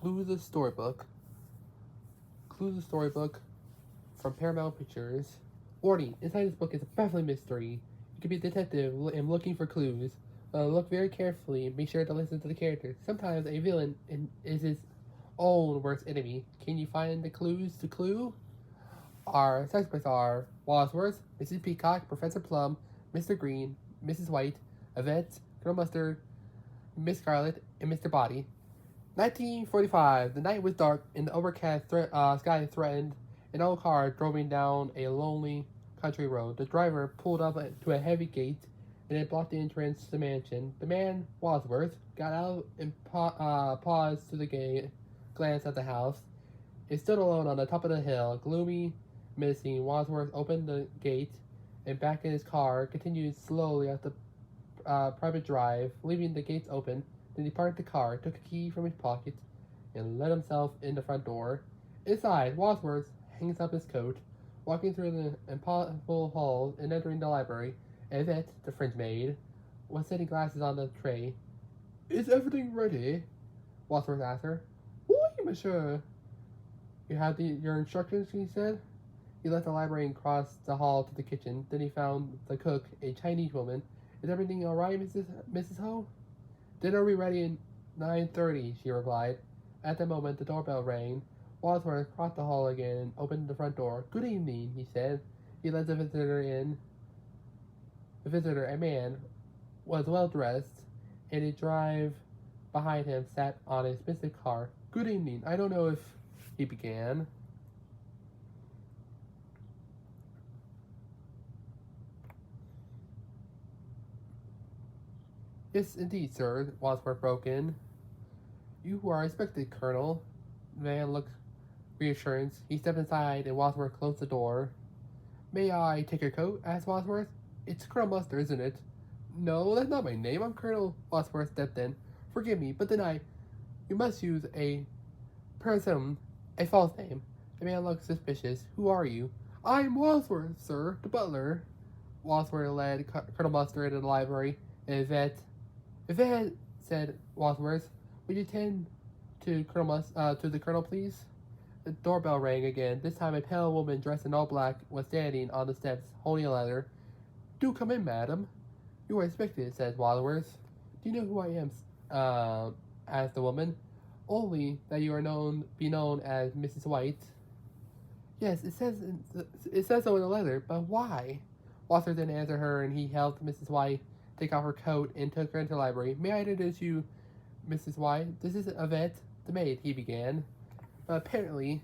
Clue the Storybook. Clue the Storybook from Paramount Pictures. Warning, inside this book is a baffling mystery. You can be a detective and looking for clues. Look very carefully and be sure to listen to the characters. Sometimes a villain is his own worst enemy. Can you find the clues to Clue? Our suspects are Wadsworth, Mrs. Peacock, Professor Plum, Mr. Green, Mrs. White, Yvette, Colonel Mustard, Miss Scarlet, and Mr. Body. 1945. The night was dark and the overcast sky threatened an old car driving down a lonely country road. The driver pulled up to a heavy gate and it blocked the entrance to the mansion. The man, Wadsworth, got out and paused to the gate, glanced at the house. It stood alone on the top of the hill, gloomy, menacing. Wadsworth opened the gate and back in his car, continued slowly up the private drive, leaving the gates open. Then he parked the car, took a key from his pocket, and let himself in the front door. Inside, Wadsworth hangs up his coat, walking through the impossible halls and entering the library. Yvette, the French maid, was setting glasses on the tray. Is everything ready? Wadsworth asked her. Oui, monsieur. You have your instructions, he said. He left the library and crossed the hall to the kitchen. Then he found the cook, a Chinese woman. Is everything all right, Mrs. Ho? Dinner will be ready at 9:30, she replied. At the moment, the doorbell rang. Wadsworth crossed the hall again and opened the front door. Good evening, he said. He led the visitor in. The visitor, a man, was well dressed, and a drive behind him sat on a expensive car. Good evening. I don't know if he began. Yes, indeed, sir, Wadsworth broke in. You are expected, Colonel. The man looked reassurance. He stepped inside and Wadsworth closed the door. May I take your coat? Asked Wadsworth. It's Colonel Mustard, isn't it? No, that's not my name. I'm Colonel. Wadsworth stepped in. Forgive me, but then you must use a person, a false name. The man looked suspicious. Who are you? I'm Wadsworth, sir, the butler. Wadsworth led Colonel Mustard into the library. And Yvette, said Wadsworth, would you attend to the Colonel, please? The doorbell rang again. This time a pale woman dressed in all black was standing on the steps, holding a letter. Do come in, madam. You are expected, said Wadsworth. Do you know who I am? Asked the woman. Only that you are be known as Mrs. White. Yes, it says so in the letter, but why? Wadsworth didn't answer her, and he helped Mrs. White take off her coat and took her into the library. May I introduce you, Mrs. White? This is Yvette, the maid, he began. But apparently,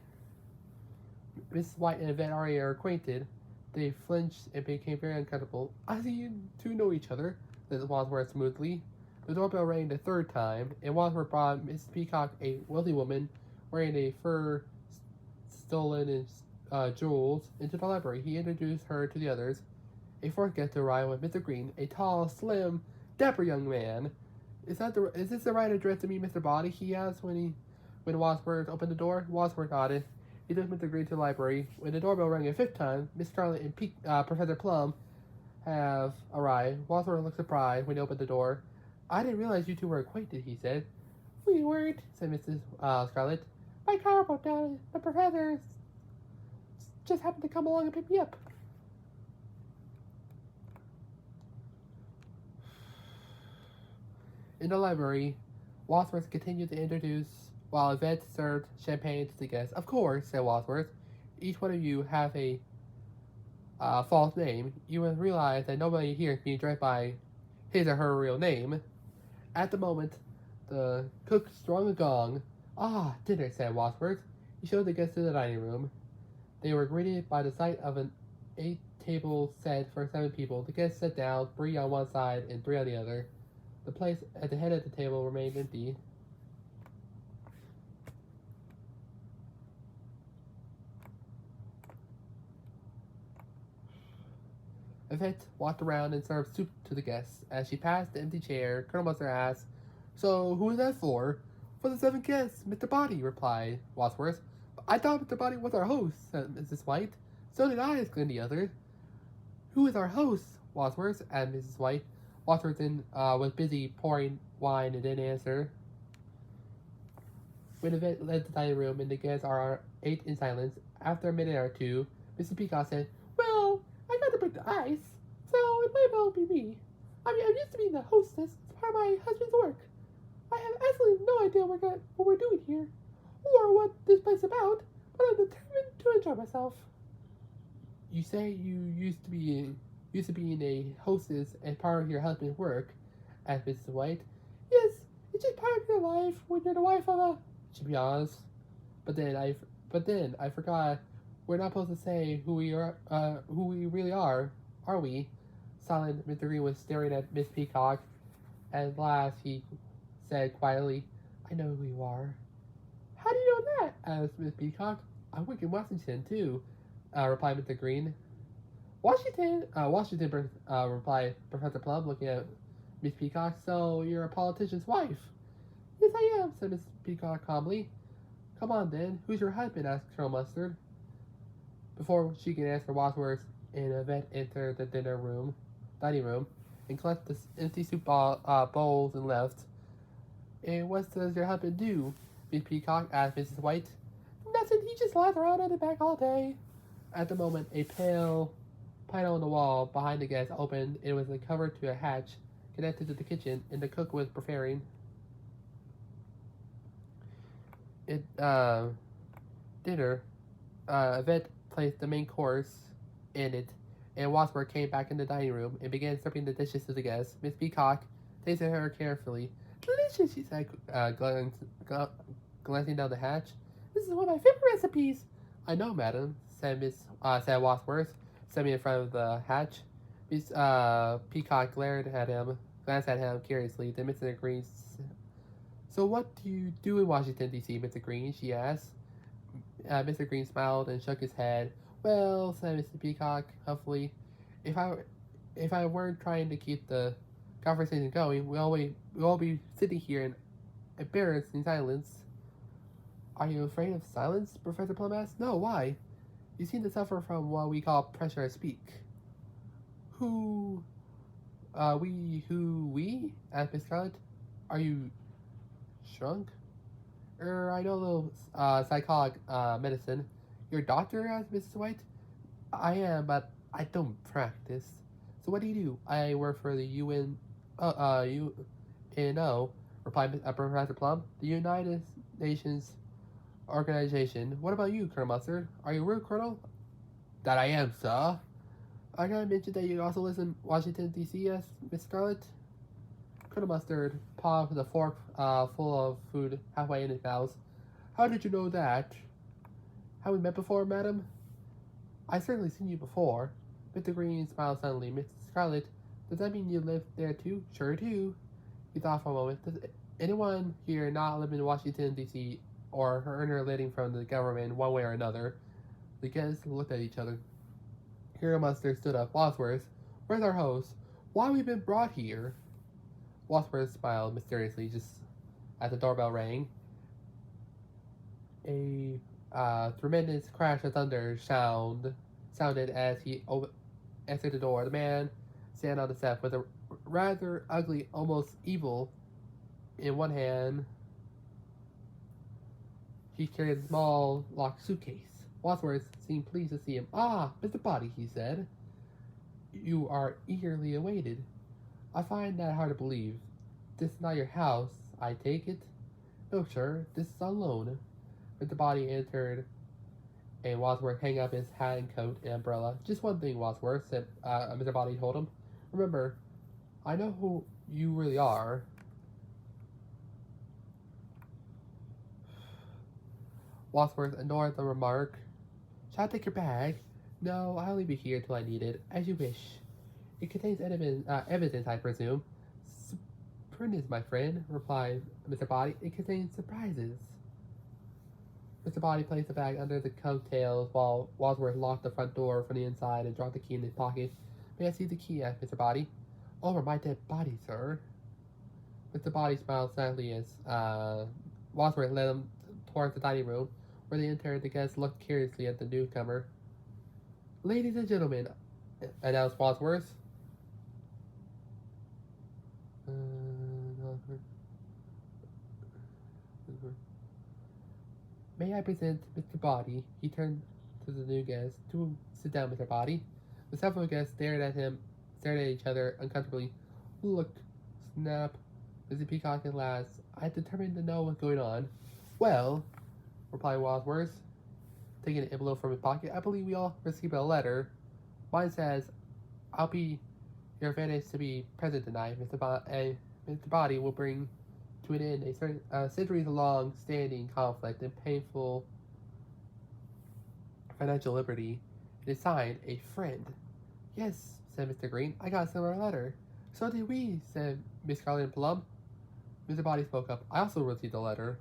Mrs. White and Yvette already are acquainted. They flinched and became very uncomfortable. I see you two know each other, said Wadsworth smoothly. The doorbell rang the third time, and Wadsworth brought Mrs. Peacock, a wealthy woman, wearing a fur stolen and jewels, into the library. He introduced her to the others. A fourth guest arrived with Mr. Green, a tall, slim, dapper young man. Is this the right address to meet Mr. Body? He asked when Wadsworth opened the door. Wadsworth nodded. He took Mr. Green to the library. When the doorbell rang a fifth time, Miss Scarlet and Professor Plum have arrived. Wadsworth looked surprised when he opened the door. I didn't realize you two were acquainted, he said. We weren't, said Mrs. Scarlet. My car broke down. The professor just happened to come along and pick me up. In the library, Wadsworth continued to introduce while Yvette served champagne to the guests. Of course, said Wadsworth. Each one of you have a false name. You must realize that nobody here is being addressed by his or her real name. At the moment, the cook strung a gong. Ah, dinner, said Wadsworth. He showed the guests to the dining room. They were greeted by the sight of an 8-table set for 7 people. The guests sat down, 3 on one side and 3 on the other. The place at the head of the table remained empty. Yvette walked around and served soup to the guests. As she passed the empty chair, Colonel Mustard asked, So, who is that for? For the 7 guests, Mr. Body, replied Wadsworth. I thought Mr. Body was our host, said Mrs. White. So did I, exclaimed the other. Who is our host? Wadsworth, asked Mrs. White. Wadsworth was busy pouring wine and didn't answer. When the vet left the dining room and the guests ate in silence, after a minute or two, Mrs. Peacock said, "Well, I got to break the ice, so it might well be me. I mean, I'm used to being the hostess. It's part of my husband's work. I have absolutely no idea what we're doing here, or what this place is about, but I'm determined to enjoy myself." "You say you used to being a hostess and part of your husband's work," asked Mrs. White. "Yes, it's just part of your life when you're the wife of a," to be honest. But then I forgot. We're not supposed to say who we really are we? Silent Mr. Green was staring at Miss Peacock. At last he said quietly, "I know who you are." "How do you know that?" asked Miss Peacock. "I work in Washington too," replied Mr. Green. Washington, replied Professor Plum, looking at Miss Peacock. "So you're a politician's wife?" "Yes, I am," said Miss Peacock calmly. "Come on, then. Who's your husband?" asked Colonel Mustard. Before she could answer, Wadsworth and Yvette entered the dining room, and collected the empty soup bowls and left. "And what does your husband do?" Miss Peacock asked Mrs. White. "Nothing. He just lies around on the back all day." At the moment, a pale panel on the wall behind the guest opened. It was covered to a hatch connected to the kitchen, and the cook was preparing it dinner. Yvette placed the main course in it, and Wadsworth came back in the dining room and began serving the dishes to the guests. Miss Peacock tasted her carefully. "Delicious," she said, glancing down the hatch. "This is one of my favorite recipes." "I know, madam," said Wadsworth, stepping in front of the hatch. Miss Peacock glanced at him curiously. Then Mr. Green. "So what do you do in Washington, D.C., Mr. Green?" she asked. Mr. Green smiled and shook his head. "Well," said Mr. Peacock, huffily, if I weren't trying to keep the conversation going, we'll all be sitting here in embarrassed in silence." "Are you afraid of silence?" Professor Plum asked. "No, why?" "You seem to suffer from what we call pressure to speak." Who we?" asked Miss Scarlet. "Are you shrunk?" I know a little medicine." "You're a doctor?" asked Mrs. White. "I am, but I don't practice." "So what do you do?" "I work for the UNO, replied Professor Plum. "The United Nations Organization. What about you, Colonel Mustard? Are you a real colonel?" "That I am, sir." "I gotta mention that you also live in Washington, D.C., asked Miss Scarlet. Colonel Mustard paused with a fork full of food halfway in his mouth. "How did you know that?" "Have we met before, madam?" "I've certainly seen you before." Mr. Green smiled suddenly. "Miss Scarlet, does that mean you live there too?" "Sure do." He thought for a moment. "Does anyone here not live in Washington, D.C., or earn their living from the government one way or another?" The guests looked at each other. Colonel Mustard stood up. "Wadsworth, where's our host? Why have we been brought here?" Wadsworth smiled mysteriously just as the doorbell rang. A tremendous crash of thunder sounded as he answered the door. The man standing on the step with a rather ugly, almost evil, in one hand. He carried a small locked suitcase. Wadsworth seemed pleased to see him. "Ah, Mr. Body," he said. "You are eagerly awaited. I find that hard to believe. This is not your house, I take it?" "No, sir. This is on loan." Mr. Body entered, and Wadsworth hung up his hat and coat and umbrella. "Just one thing, Wadsworth," said Mr. Body told him. "Remember, I know who you really are." Wadsworth ignored the remark. "Shall I take your bag?" "No, I'll leave it here till I need it, as you wish. It contains evidence, I presume." "Surprises, my friend," replied Mr. Body. "It contains surprises." Mr. Body placed the bag under the coattails while Wadsworth locked the front door from the inside and dropped the key in his pocket. "May I see the key?" asked Mr. Body. "Over my dead body, sir." Mr. Body smiled sadly as Wadsworth led him towards the dining room, where they entered. The guests looked curiously at the newcomer. "Ladies and gentlemen," announced Wadsworth. May I present Mr. Body? He turned to the new guest. Do sit down, Mr. Body. The several guests stared at each other uncomfortably. Look, snap, Mr. Peacock at last. I determined to know what's going on. Well, replied Wadsworth, taking an envelope from his pocket. I believe we all received a letter. Mine says, I'll be your advantage to be present tonight. Mr. Body will bring to an end a centuries-long standing conflict and painful financial liberty. It is signed, a friend. Yes, said Mr. Green. I got a similar letter. So did we, said Miss Scarlet Plum. Mr. Body spoke up. I also received a letter.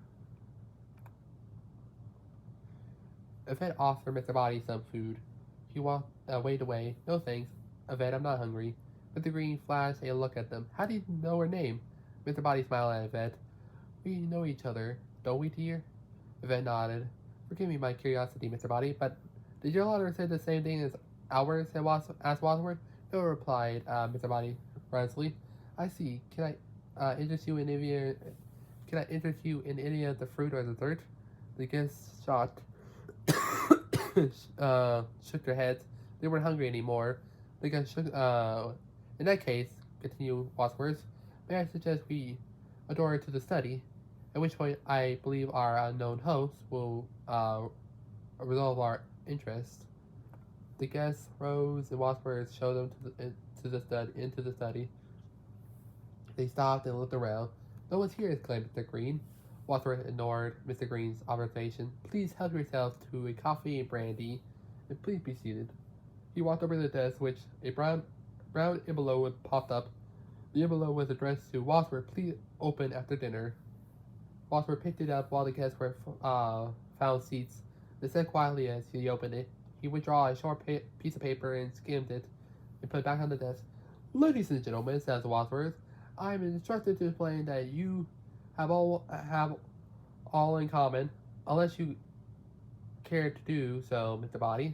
Yvette offered Mr. Body some food. He waved away. No thanks. Yvette, I'm not hungry. Mr. Green flashed a look at them. How do you know her name? Mr. Body smiled at Yvette. We know each other, don't we, dear? Yvette nodded. Forgive me my curiosity, Mr. Body, but did your letter say the same thing as ours? Asked Wadsworth. No, replied Mr. Body earnestly. I see. Can I interest you in any of the fruit or dessert? The guests shook their heads. They weren't hungry anymore. The guests shook. In that case, continued Wadsworth, may I suggest we adore to the study, at which point I believe our unknown host will resolve our interest. The guests rose and Wadsworth showed them into the study. They stopped and looked around. No one's here, exclaimed Mr. Green. Wadsworth ignored Mr. Green's observation. Please help yourselves to a coffee and brandy, and please be seated. He walked over to the desk, which a brown envelope popped up. The envelope was addressed to Wadsworth. Please open after dinner. Wadsworth picked it up while the guests were found seats. They said quietly as he opened it. He would draw a short piece of paper and skimmed it and put it back on the desk. Ladies and gentlemen, says Wadsworth, I am instructed to explain that you have all in common, unless you care to do so, Mr. Body.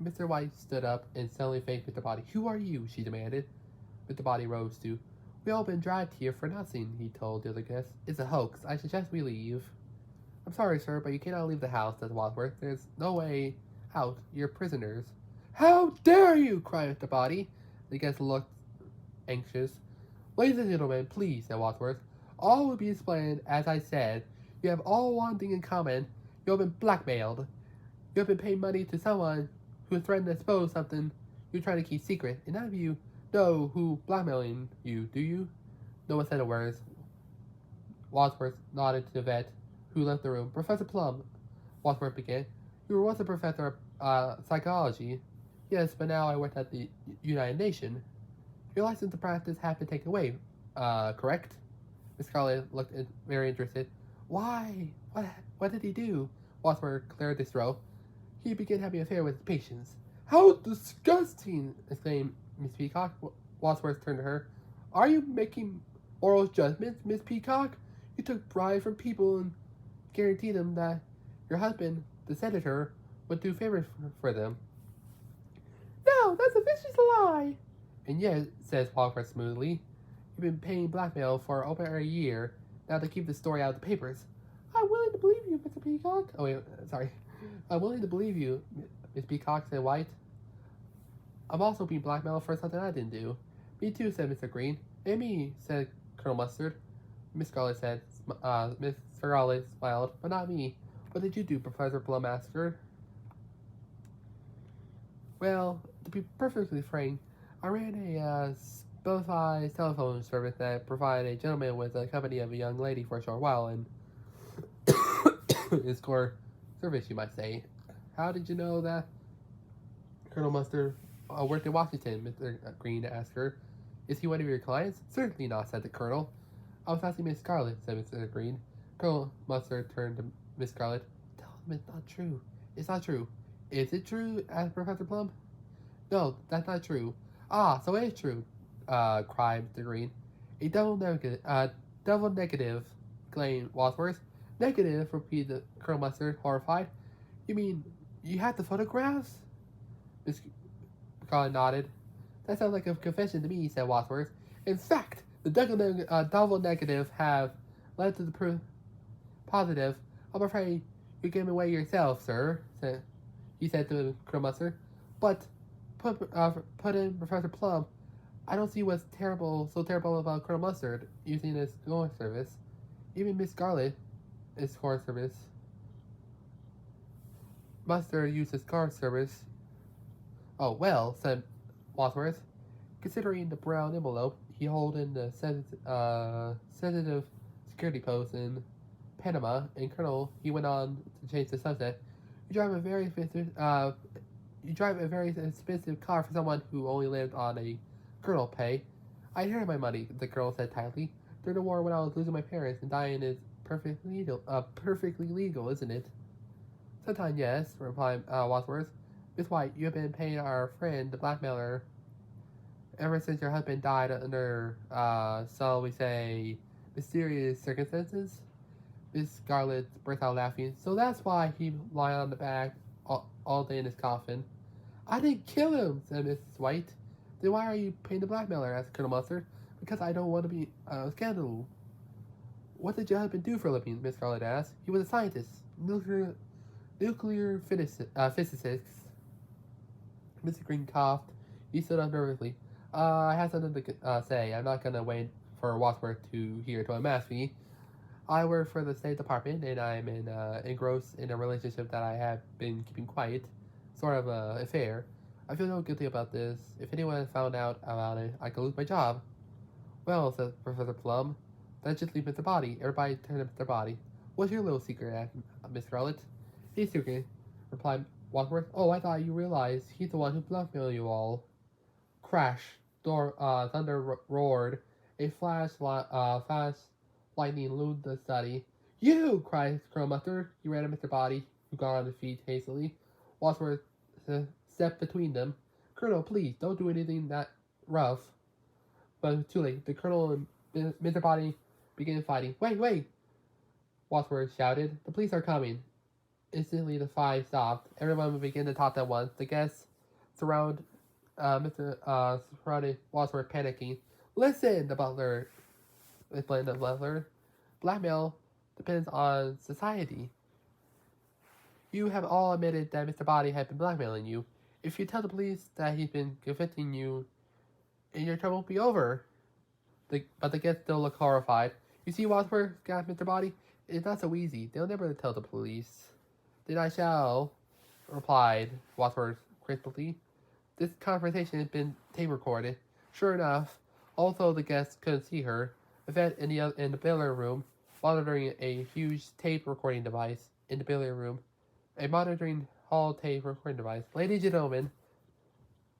Mr. White stood up and suddenly faced Mr. Body. Who are you? She demanded. Mr. Body rose too. We all been dragged here for nothing, he told the other guests. It's a hoax. I suggest we leave. I'm sorry, sir, but you cannot leave the house, said Wadsworth. There's no way out. You're prisoners. How dare you? Cried Mr. Body. The guests looked anxious. Ladies and gentlemen, please, said Wadsworth. All will be explained as I said. You have all one thing in common. You have been blackmailed. You have been paying money to someone who threatened to expose something you're trying to keep secret. And none of you know who blackmailing you, do you? No one said a word. Wadsworth nodded to the vet, who left the room. Professor Plum, Wadsworth began. You were once a professor of psychology. Yes, but now I work at the United Nations. Your license to practice has been taken away, correct? Miss Scarlet looked very interested. Why? What did he do? Wadsworth cleared his throat. He began having an affair with his patients. How disgusting! Exclaimed Miss Peacock. Wadsworth turned to her. Are you making moral judgments, Miss Peacock? You took bribes from people and guaranteed them that your husband, the senator, would do favors for them. No, that's a vicious lie. And yet, says Wadsworth smoothly, you've been paying blackmail for over a year now to keep the story out of the papers. I'm willing to believe you, Mr. Peacock. Oh, wait, sorry. I'm willing to believe you, Miss Peacock, said White. I'm also being blackmailed for something I didn't do. Me too, said Mr. Green. And me, said Colonel Mustard. Miss Scarlet said, Miss Scarlet smiled, but not me. What did you do, Professor Plum asked her. Well, to be perfectly frank, I ran a specialized telephone service that provided a gentleman with the company of a young lady for a short while, and his core service, you might say. How did you know that? Colonel Mustard worked in Washington, Mr. Green asked her. Is he one of your clients? Certainly not, said the Colonel. I was asking Miss Scarlet, said Mr. Green. Colonel Mustard turned to Miss Scarlet. Tell him it's not true. It's not true. Is it true? Asked Professor Plum. No, that's not true. Ah, so it is true, cried Mr. Green. A double negative, exclaimed Wadsworth. Negative, repeated Colonel Mustard, horrified. You mean you had the photographs? Miss Scarlet nodded. That sounds like a confession to me, said Wadsworth. In fact, The double negative have led to the positive. I'm afraid you're giving away yourself, sir, he said to Colonel Mustard. But put in Professor Plum. I don't see what's so terrible about Colonel Mustard using his core service. Even Miss Scarlet is core service. Mustard used his car service. Oh, well, said Wadsworth. Considering the brown envelope he held in the sensitive security post in Panama, and Colonel, he went on to change the subject. You drive a very expensive car for someone who only lived on a colonel pay. I inherited my money, the colonel said tightly. During the war when I was losing my parents and dying is perfectly legal, isn't it? Sometimes yes, replied Wadsworth. Miss White, you have been paying our friend, the blackmailer, ever since your husband died under, shall we say, mysterious circumstances? Miss Scarlet burst out laughing. So that's why he lied on the back all day in his coffin. I didn't kill him, said Mrs. White. Then why are you paying the blackmailer? Asked Colonel Mustard. Because I don't want to be a scandal. What did your husband do for a living? Miss Scarlet asked. He was a scientist, nuclear physicist. Mr. Green coughed. He stood up nervously. I have something to say. I'm not gonna wait for Wadsworth to unmask me. I work for the State Department, and I'm engrossed in a relationship that I have been keeping quiet, sort of an affair. I feel no guilty about this. If anyone found out about it, I could lose my job. Well, said Professor Plum, let's just leave Mr. Body. Everybody turn to Mr. Body. What's your little secret, asked Miss Scarlet. He's secret, replied Wadsworth. Oh, I thought you realized he's the one who blackmailed you all. Crash. Thunder roared. A flash lightning loomed the study. You! Cried Colonel Mustard. He ran at Mr. Body, who got on his feet hastily. Wadsworth stepped between them. Colonel, please, don't do anything that rough. But it was too late. The Colonel and Mr. Body began fighting. Wait! Wadsworth shouted. The police are coming. Instantly, the five stopped. Everyone began to talk at once. The guests surrounded Wadsworth, panicking. Listen, the butler explained the butler. Blackmail depends on society. You have all admitted that Mr. Body had been blackmailing you. If you tell the police that he's been convicting you, and your trouble will be over. But the guests still look horrified. You see, Wadsworth, gasped Mr. Body. It's not so easy. They'll never tell the police. Then I shall, replied Wadsworth crisply. This conversation has been tape recorded. Sure enough, although the guests couldn't see her, Yvette in the billiard room, monitoring a huge tape recording device in the billiard room, a monitoring hall tape recording device. Ladies and gentlemen,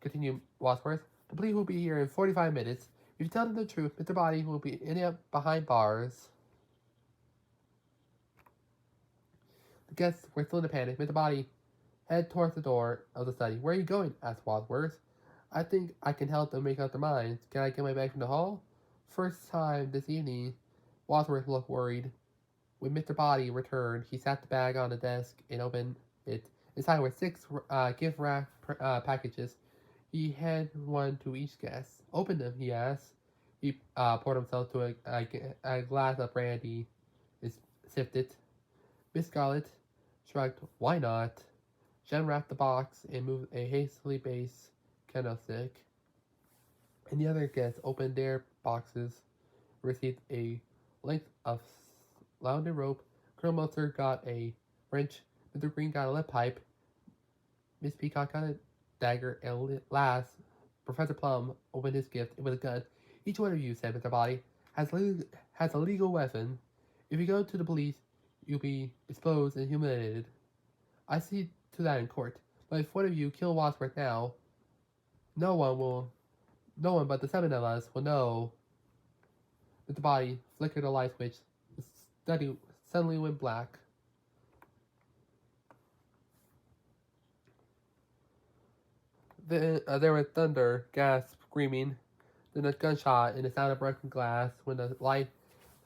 continued Wadsworth, the police will be here in 45 minutes. If you tell them the truth, Mr. Body will be ending up behind bars. The guests were still in a panic. Mr. Body headed towards the door of the study. Where are you going? Asked Wadsworth. I think I can help them make up their minds. Can I get my bag from the hall? First time this evening, Wadsworth looked worried. When Mr. Body returned, he sat the bag on the desk and opened it. Inside were 6 gift wrap packages. He handed one to each guest. Open them, he asked. He poured himself to a glass of brandy and sipped it. Miss Scarlet shrugged. Why not? She unwrapped the box and moved a hastily based candlestick. And the other guests opened their boxes, received a length of rounded rope. Colonel Mustard got a wrench. Mr. Green got a lead pipe. Miss Peacock got a dagger, and last, Professor Plum opened his gift with a gun. Each one of you, said Mr. Body, has a legal weapon. If you go to the police, you'll be exposed and humiliated. I see to that in court. But if one of you kill Wadsworth now, no one but the 7 of us will know. Mr. Body flickered a light switch. The study suddenly went black. Then there was thunder, gasp, screaming, then a gunshot and the sound of broken glass when the light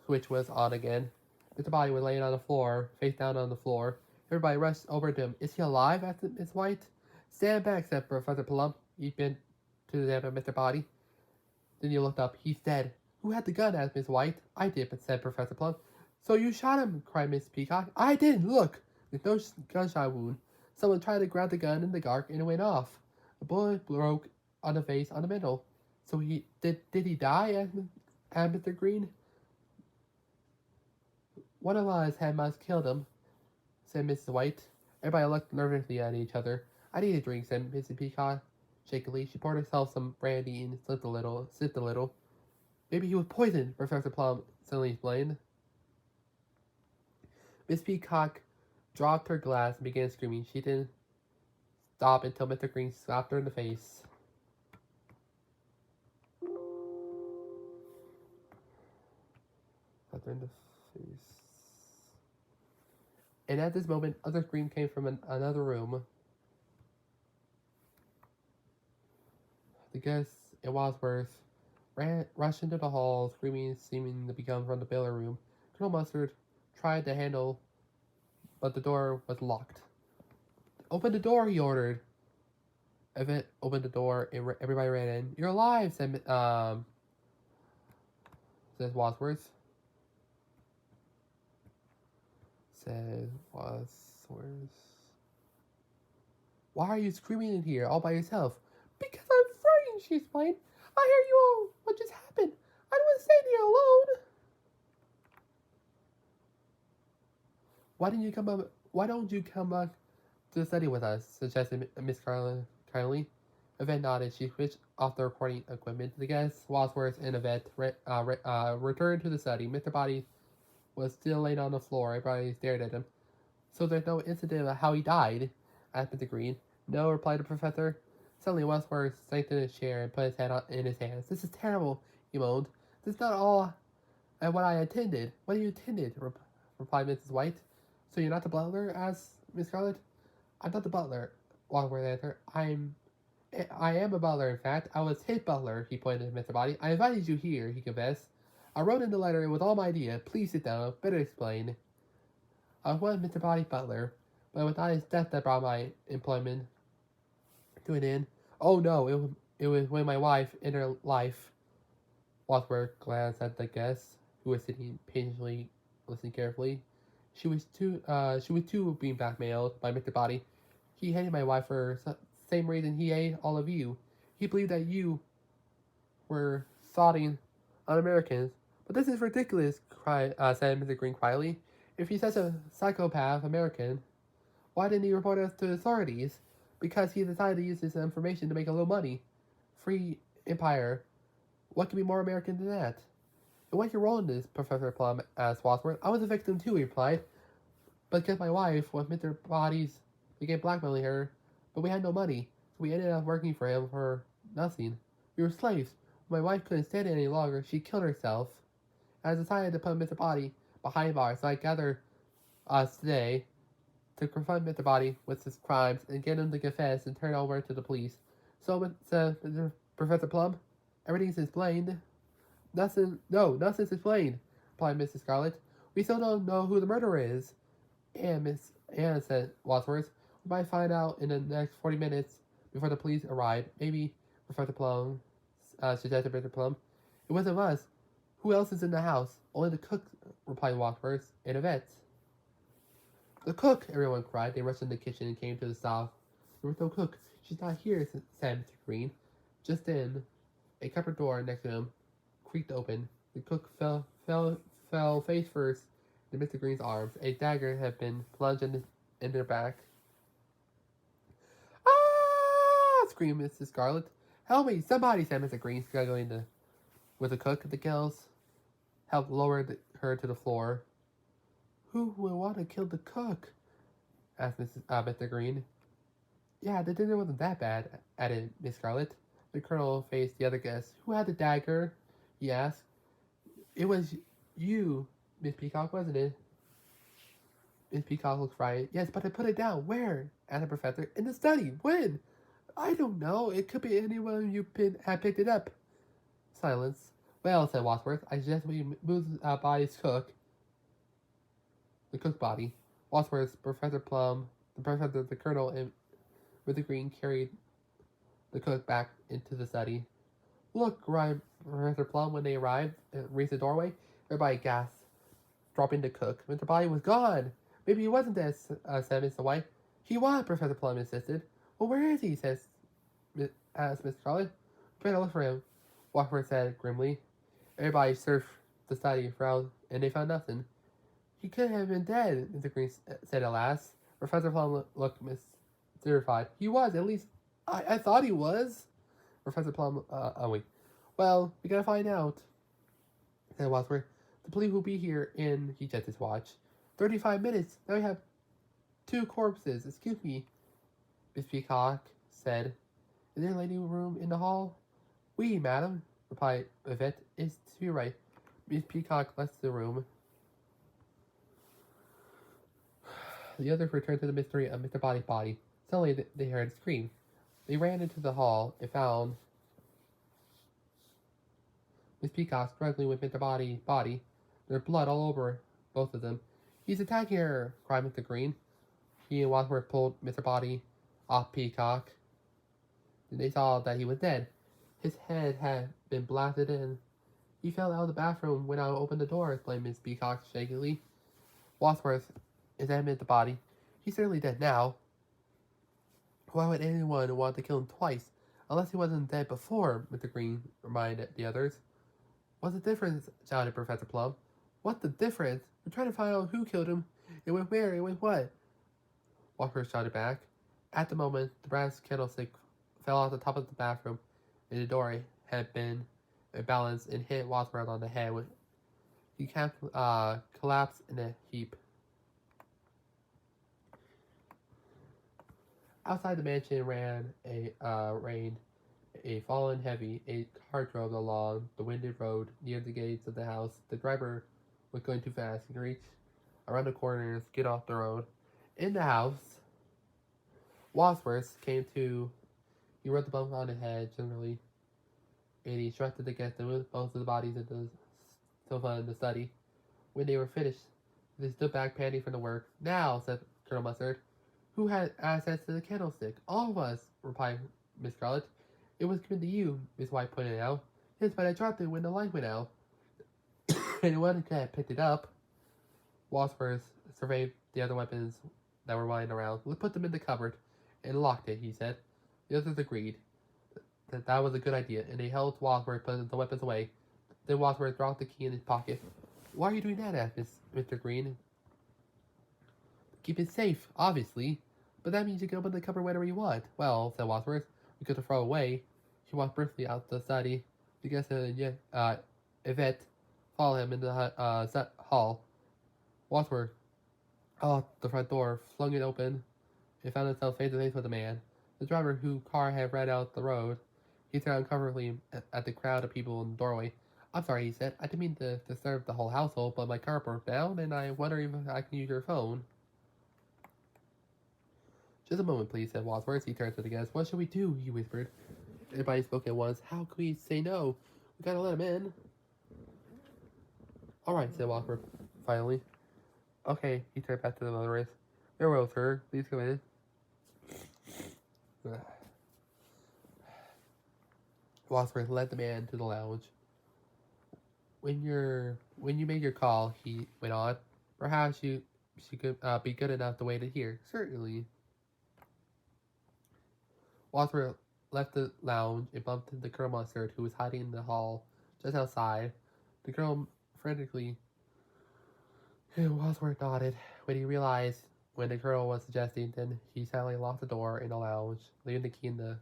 switch was on again. Mr. Body was laying on the floor, face down on the floor. Everybody rushed over to him. Is he alive? Asked Miss White. Stand back, said Professor Plum. He bent to the end of Mr. Body. Then he looked up. He's dead. Who had the gun? Asked Miss White. I did, said Professor Plum. So you shot him, cried Miss Peacock. I did, look! There's no gunshot wound. Someone tried to grab the gun in the dark and it went off. The bullet broke on the face on the middle. So he did he die? Asked Mr. Green. One of us must have killed him, said Mrs. White. Everybody looked nervously at each other. I need a drink, said Mrs. Peacock shakily. She poured herself some brandy and sipped a little. Maybe he was poisoned, Professor Plum suddenly explained. Miss Peacock dropped her glass and began screaming. She didn't stop until Mr. Green slapped her in the face. Slapped her in the face. And at this moment, other scream came from another room. The guests in Wadsworth rushed into the hall, screaming, seeming to become from the billiard room. Colonel Mustard tried the handle, but the door was locked. Open the door, he ordered. Evan opened the door, and everybody ran in. You're alive, says Wadsworth. Why are you screaming in here all by yourself? Because I'm frightened, she explained. I hear you all. What just happened? I don't want to stay here alone. Why don't you come back to the study with us? Suggested Miss Carlin kindly. Yvette nodded. She switched off the recording equipment. The guests, Wadsworth and Yvette, returned to the study. Mr. Body was still laying on the floor. Everybody stared at him. So there's no incident of how he died? Asked Mr. Green. No, replied the professor. Suddenly Wadsworth sank in his chair and put his head in his hands. This is terrible, he moaned. This is not all what I intended. What you intended? Replied Mrs. White. So you're not the butler? Asked Miss Scarlet. I'm not the butler, Wadsworth answered. I am a butler, in fact. I was his butler, he pointed at Mr. Body. I invited you here, he confessed. I wrote in the letter, it was all my idea. Please sit down. Better explain. I was Mr. Body's butler, but it was not his death that brought my employment to an end. Oh no, it was when my wife ended her life. Wadsworth glanced at the guest, who was sitting patiently, listening carefully. She was too being blackmailed by Mr. Body. He hated my wife for the same reason he hated all of you. He believed that you were thoughting on Americans. But this is ridiculous, said Mr. Green quietly. If he's such a psychopath American, why didn't he report us to the authorities? Because he decided to use this information to make a little money. Free empire. What could be more American than that? And what's your role in this, Professor Plum? Asked Wadsworth. I was a victim too, he replied. But because my wife was Mr. Body's, began blackmailing her, but we had no money, so we ended up working for him for nothing. We were slaves. When my wife couldn't stand it any longer, she killed herself. I decided to put Mr. Body behind bars, so I gathered us today to confront Mr. Body with his crimes and get him to confess and turn over to the police. So, Professor Plum, everything's explained. Nothing's explained, replied Mrs. Scarlet. We still don't know who the murderer is. And said Wadsworth, we might find out in the next 40 minutes before the police arrive. Maybe, Professor Plum, suggested Mr. Plum. It wasn't us. Who else is in the house? Only the cook, replied Wadsworth, and Yvette. The cook, everyone cried. They rushed in the kitchen and came to the stove. There was no cook. She's not here, said Mr. Green. Just then, a cupboard door next to him creaked open. The cook fell face first into Mr. Green's arms. A dagger had been plunged in their back. Ah! Screamed Mrs. Scarlet. Help me, somebody, said Mr. Green, struggling with the cook. The girls helped lower her to the floor. Who would want to kill the cook? Asked Mr. Green. Yeah, the dinner wasn't that bad, added Miss Scarlet. The colonel faced the other guests. Who had the dagger? He asked. It was you, Miss Peacock, wasn't it? Miss Peacock looked frightened. Yes, but I put it down. Where? Asked the professor. In the study. When? I don't know. It could be anyone had picked it up. Silence. Well, said Wadsworth, I suggest we move Body's cook. The cook body. Wadsworth, Professor Plum, the colonel, and Mr. Green carried the cook back into the study. Look, cried Professor Plum, when they arrived, reached the doorway. Everybody gasped, dropping the cook. Mr. Body was gone. Maybe he wasn't dead, said Mr. White. He was, Professor Plum insisted. Well, where is he? Asked Miss Charlotte. Better look for him, Walker said grimly. Everybody searched the study, and they found nothing. He could have been dead, Mr. Green said at last. Professor Plum looked mystified. He was, at least I thought he was. Professor Plum, wait. Well, we gotta find out, said Wadsworth. The police will be here in, he checked his watch, 35 minutes. Now we have 2 corpses. Excuse me, Miss Peacock said. Is there a lady room in the hall? Oui, madam, replied Yvette. It's to your right. Miss Peacock left the room. The others returned to the mystery of Mr. Body's body. Suddenly, they heard a scream. They ran into the hall and found Miss Peacock struggling with Mr. Body's body. There's blood all over both of them. He's attacking her, cried Mr. Green. He and Wadsworth pulled Mr. Body off Peacock. And they saw that he was dead. His head had been blasted in. He fell out of the bathroom when I opened the door, explained Miss Peacock shakily. Wadsworth examined the body. He's certainly dead now. Why would anyone want to kill him twice? Unless he wasn't dead before, Mr. Green reminded the others. What's the difference? Shouted Professor Plum. What's the difference? We're trying to find out who killed him. And with where and with what? Walker shouted back. At the moment, the brass candlestick fell off the top of the bathroom, and the door had been balanced and hit Wadsworth on the head. He collapsed in a heap. Outside the mansion rained a fallen heavy. A car drove along the winded road near the gates of the house. The driver was going too fast. He reached around the corner and skid off the road. In the house, Wadsworth came to. He rubbed the bump on his head generally, and he instructed the guests to move both of the bodies into the sofa in the study. When they were finished, they stood back panting from the work. Now, said Colonel Mustard, who had access to the candlestick? All of us, replied Miss Scarlet. It was given to you, Miss White pointed out. Yes, but I dropped it when the light went out. Anyone could have picked it up. Wadsworth surveyed the other weapons that were lying around. Let's put them in the cupboard and locked it, he said. The others agreed that was a good idea, and they helped Wadsworth put the weapons away. Then Wadsworth dropped the key in his pocket. Why are you doing that, asked Mr. Green. Keep it safe, obviously. But that means you can open the cupboard whenever you want. Well, said Wadsworth, we could throw away. He walked briskly out the study. The guest and Yvette followed him into the hall. Wadsworth out the front door, flung it open, and found himself face to face with a man. The driver, whose car had ran out the road. He stared uncomfortably at the crowd of people in the doorway. I'm sorry, he said. I didn't mean to disturb the whole household, but my car broke down, and I wonder if I can use your phone. Just a moment, please, said Wadsworth. He turned to the guest. What should we do? He whispered. Everybody spoke at once. How can we say no? We gotta let him in. All right, said Wadsworth finally. Okay, he turned back to the motorist. Very well, sir. Please come in. Wadsworth led the man to the lounge. When you made your call, he went on, perhaps she could be good enough to wait here. Certainly. Wadsworth left the lounge and bumped into Colonel Mustard, who was hiding in the hall just outside. The colonel frantically. Wadsworth nodded. When he realized when the colonel was suggesting, then he silently locked the door in the lounge, leaving the key in the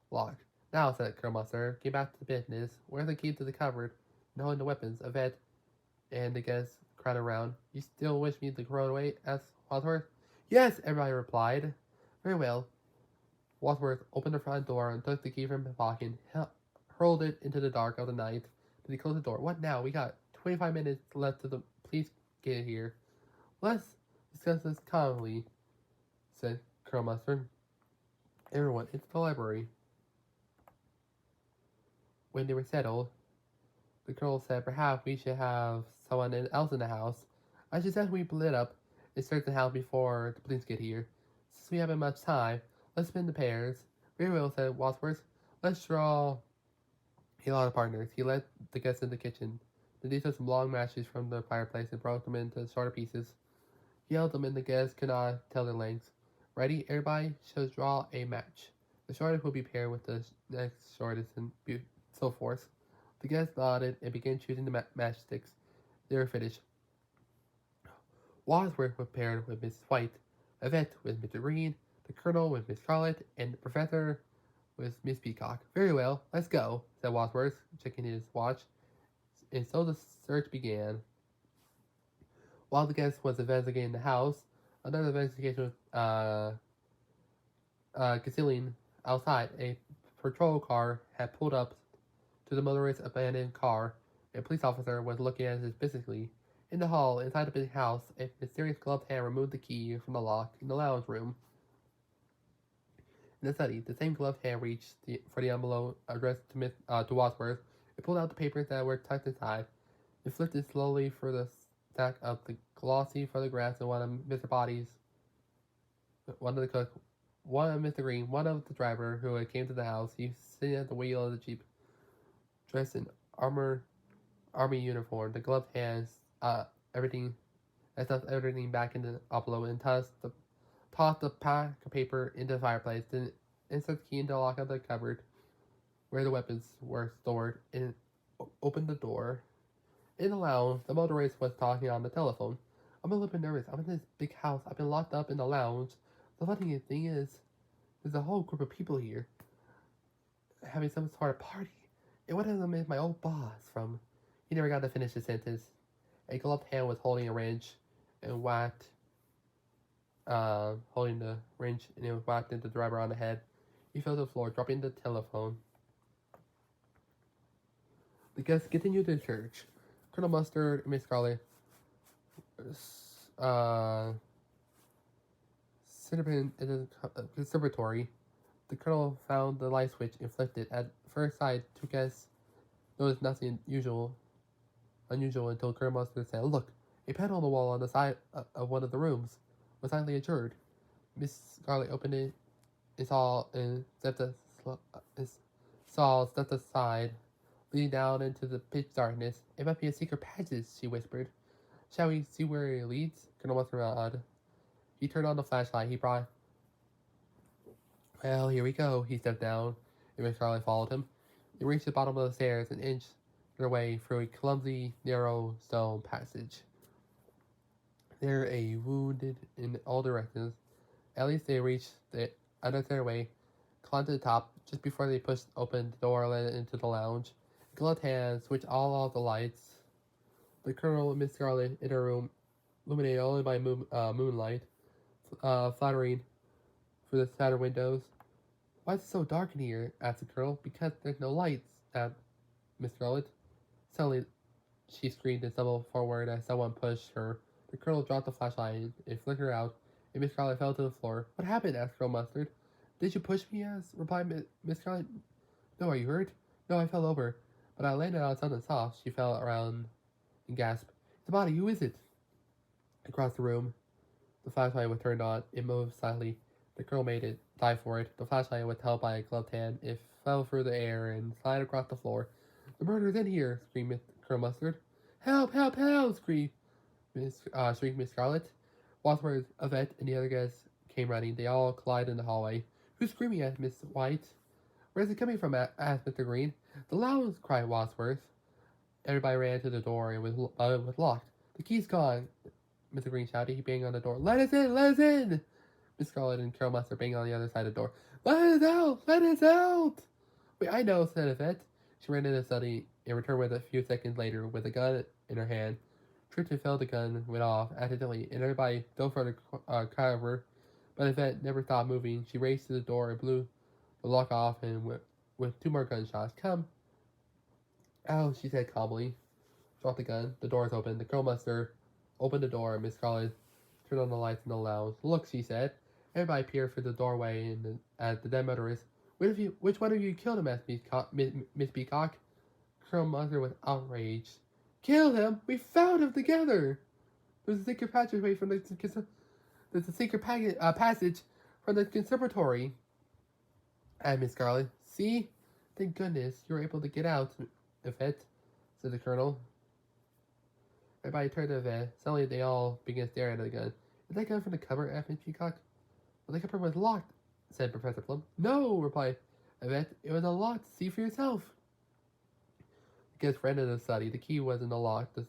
lock. Now, said Colonel Mustard, get back to business. Where's the key to the cupboard? No, and the weapons. Yvette and the guests crowded around. You still wish me to throw it away? Asked Wadsworth. Yes, everybody replied. Very well. Wadsworth opened the front door and took the key from his pocket and hurled it into the dark of the night. Then he closed the door. What now? We got 25 minutes left to the police get here. Let's discuss this calmly, said Colonel Mustard. Everyone, into the library. When they were settled, the colonel said, perhaps we should have someone else in the house. I suggest we split up and search the house before the police get here. Since we haven't much time, let's spin the pairs. Very well, said Wadsworth. Let's draw He allowed partners. He led the guests in the kitchen. Then he took some long matches from the fireplace and broke them into shorter pieces. He held them and the guests could not tell their lengths. Ready, everybody? Shall draw a match. The shortest will be paired with the next shortest and so forth. The guests nodded and began choosing the matchsticks. They were finished. Wadsworth was paired with Miss White, Yvette with Mr. Green, the Colonel with Miss Scarlet, and the Professor with Miss Peacock. Very well, let's go, said Wadsworth, checking his watch. And so the search began. While the guest was investigating the house, another investigation was concealing outside. A patrol car had pulled up to the motorist's abandoned car. A police officer was looking at it physically. In the hall, inside the big house, a mysterious gloved hand removed the key from the lock in the lounge room. In the study, the same gloved hand reached for the envelope addressed to Wadsworth. It pulled out the papers that were tucked inside. It flipped it slowly through the stack of the glossy photographs of one of Mr. Body's, one of the cook, one of Mr. Green, one of the driver who had came to the house. He was sitting at the wheel of the jeep, dressed in army uniform. The gloved hands, everything back in the envelope and tossed the pack of paper into the fireplace. Then insert the key into the lock of the cupboard where the weapons were stored and opened the door. In the lounge, the motorist was talking on the telephone. I'm a little bit nervous. I'm in this big house. I've been locked up in the lounge. The funny thing is, there's a whole group of people here having some sort of party. And one of them is my old boss from... He never got to finish the sentence. A gloved hand was holding a wrench and whacked... holding the wrench and it was whacked into the driver on the head. He fell to the floor, dropping the telephone. The guests continued to church. Colonel Mustard and Miss Scarlet sit in the conservatory. The colonel found the light switch and flipped it. At first sight, two guests noticed nothing unusual until Colonel Mustard said, "Look, a panel on the wall on the side of one of the rooms was slightly ajarred." Miss Scarlet opened it and stepped aside, leading down into the pitch darkness. "It might be a secret passage," she whispered. "Shall we see where it leads?" Colonel Mustard nodded. He turned on the flashlight he brought. "Well, here we go." He stepped down, and Miss Scarlet followed him. They reached the bottom of the stairs and inched their way through a clumsy, narrow stone passage. There a wounded in all directions. At least they reached the other stairway, climbed to the top. Just before they pushed open the door led into the lounge. A gloved hand switched all of the lights. The Colonel and Miss Scarlet in her room, illuminated only by moonlight, fluttering through the shattered windows. "Why is it so dark in here?" asked the Colonel. "Because there's no lights," asked Miss Scarlet. Suddenly, she screamed and stumbled forward as someone pushed her. The Colonel dropped the flashlight. It flickered out, and Miss Scarlet fell to the floor. "What happened?" asked Colonel Mustard. "Did you push me?" replied Miss Scarlet. "No, are you hurt?" "No, I fell over, but I landed on something soft." She fell around and gasped. "It's a body. Who is it?" Across the room, the flashlight was turned on. It moved slightly. The Colonel made it dive for it. The flashlight was held by a gloved hand. It fell through the air and slid across the floor. "The murderer's in here!" screamed Colonel Mustard. "Help! Help! Help!" shrieked Miss Scarlet. Wadsworth, Yvette, and the other guests came running. They all collided in the hallway. "Who's screaming?" asked Miss White. "Where's it coming from?" asked Mr. Green. "The lounge!" cried Wadsworth. Everybody ran to the door. It was locked. "The key's gone!" Mr. Green shouted. He banged on the door. "Let us in! Let us in!" Miss Scarlet and Colonel Mustard banged on the other side of the door. "Let us out! Let us out!" "Wait, I know," said Yvette. She ran into the study and returned with a few seconds later with a gun in her hand. Tripped and fell, the gun went off accidentally, and everybody dove for the cover. But Yvette never stopped moving. She raced to the door and blew the lock off and with two more gunshots. "Come." "Ow," she said calmly. Dropped the gun. The door is open. The Colonel Mustard opened the door, and Miss Scarlet turned on the lights in the lounge. "Look," she said. Everybody peered through the doorway and at the dead motorist. Which one of you killed him?" asked Miss Peacock. Colonel Mustard was outraged. "Killed him? We found him together! There's a secret passageway from there's a secret passage from the conservatory," added Miss Scarlet. "See?" Thank goodness you were able to get out, Yvette, said the colonel. Everybody turned to Yvette. Suddenly they all began staring at the gun. Is that gun from the cupboard? Asked Peacock. Well, the cupboard was locked, said Professor Plum. No, replied Yvette. It was unlocked. See for yourself. The guest ran into the study. The key was in the lock. The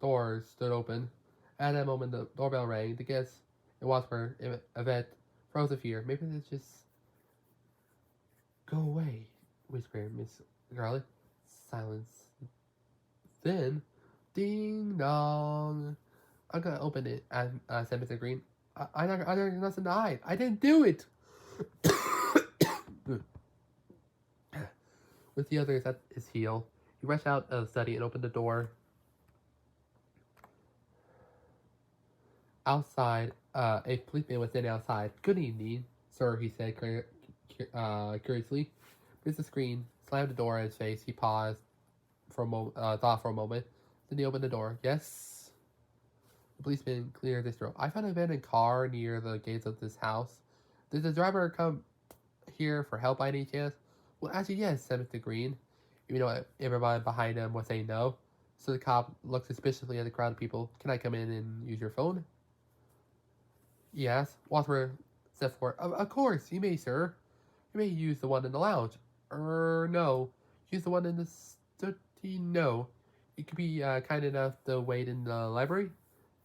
door stood open. At that moment, the doorbell rang. The guest and watched for Yvette froze with fear. Maybe they just go away, whispered Miss Scarlet. Silence. Then, ding dong. I'm gonna open it, said Mr. Green. There's nothing to hide. I didn't do it. With the others at his heel, he rushed out of the study and opened the door. Outside, a policeman was standing outside. Good evening, sir, he said curiously. Mr. Green slammed the door in his face. He paused for a moment, thought for a moment. Then he opened the door. Yes? The policeman cleared his throat. I found an abandoned car near the gates of this house. Did the driver come here for help by any chance? Well, actually, yes, said Mr. Green. Even though everybody behind him was saying no. So the cop looked suspiciously at the crowd of people. Can I come in and use your phone? Yes. Wadsworth stepped forward. Of course, you may, sir. You may use the one in the lounge. No. Use the one in the study? No. You could be kind enough to wait in the library?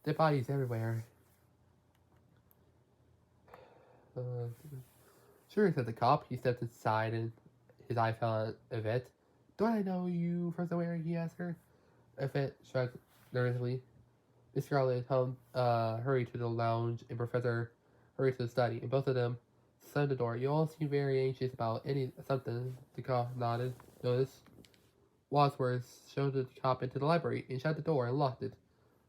Dead bodies everywhere. Sure, said the cop. He stepped aside and his eye fell on Yvette. Don't I know you from somewhere? He asked her. Yvette shrugged nervously. Miss Scarlet hurried to the lounge and Professor hurried to the study, and both of them slammed the door. You all seem very anxious about something, the cop nodded. Notice. Wadsworth showed the cop into the library and shut the door and locked it.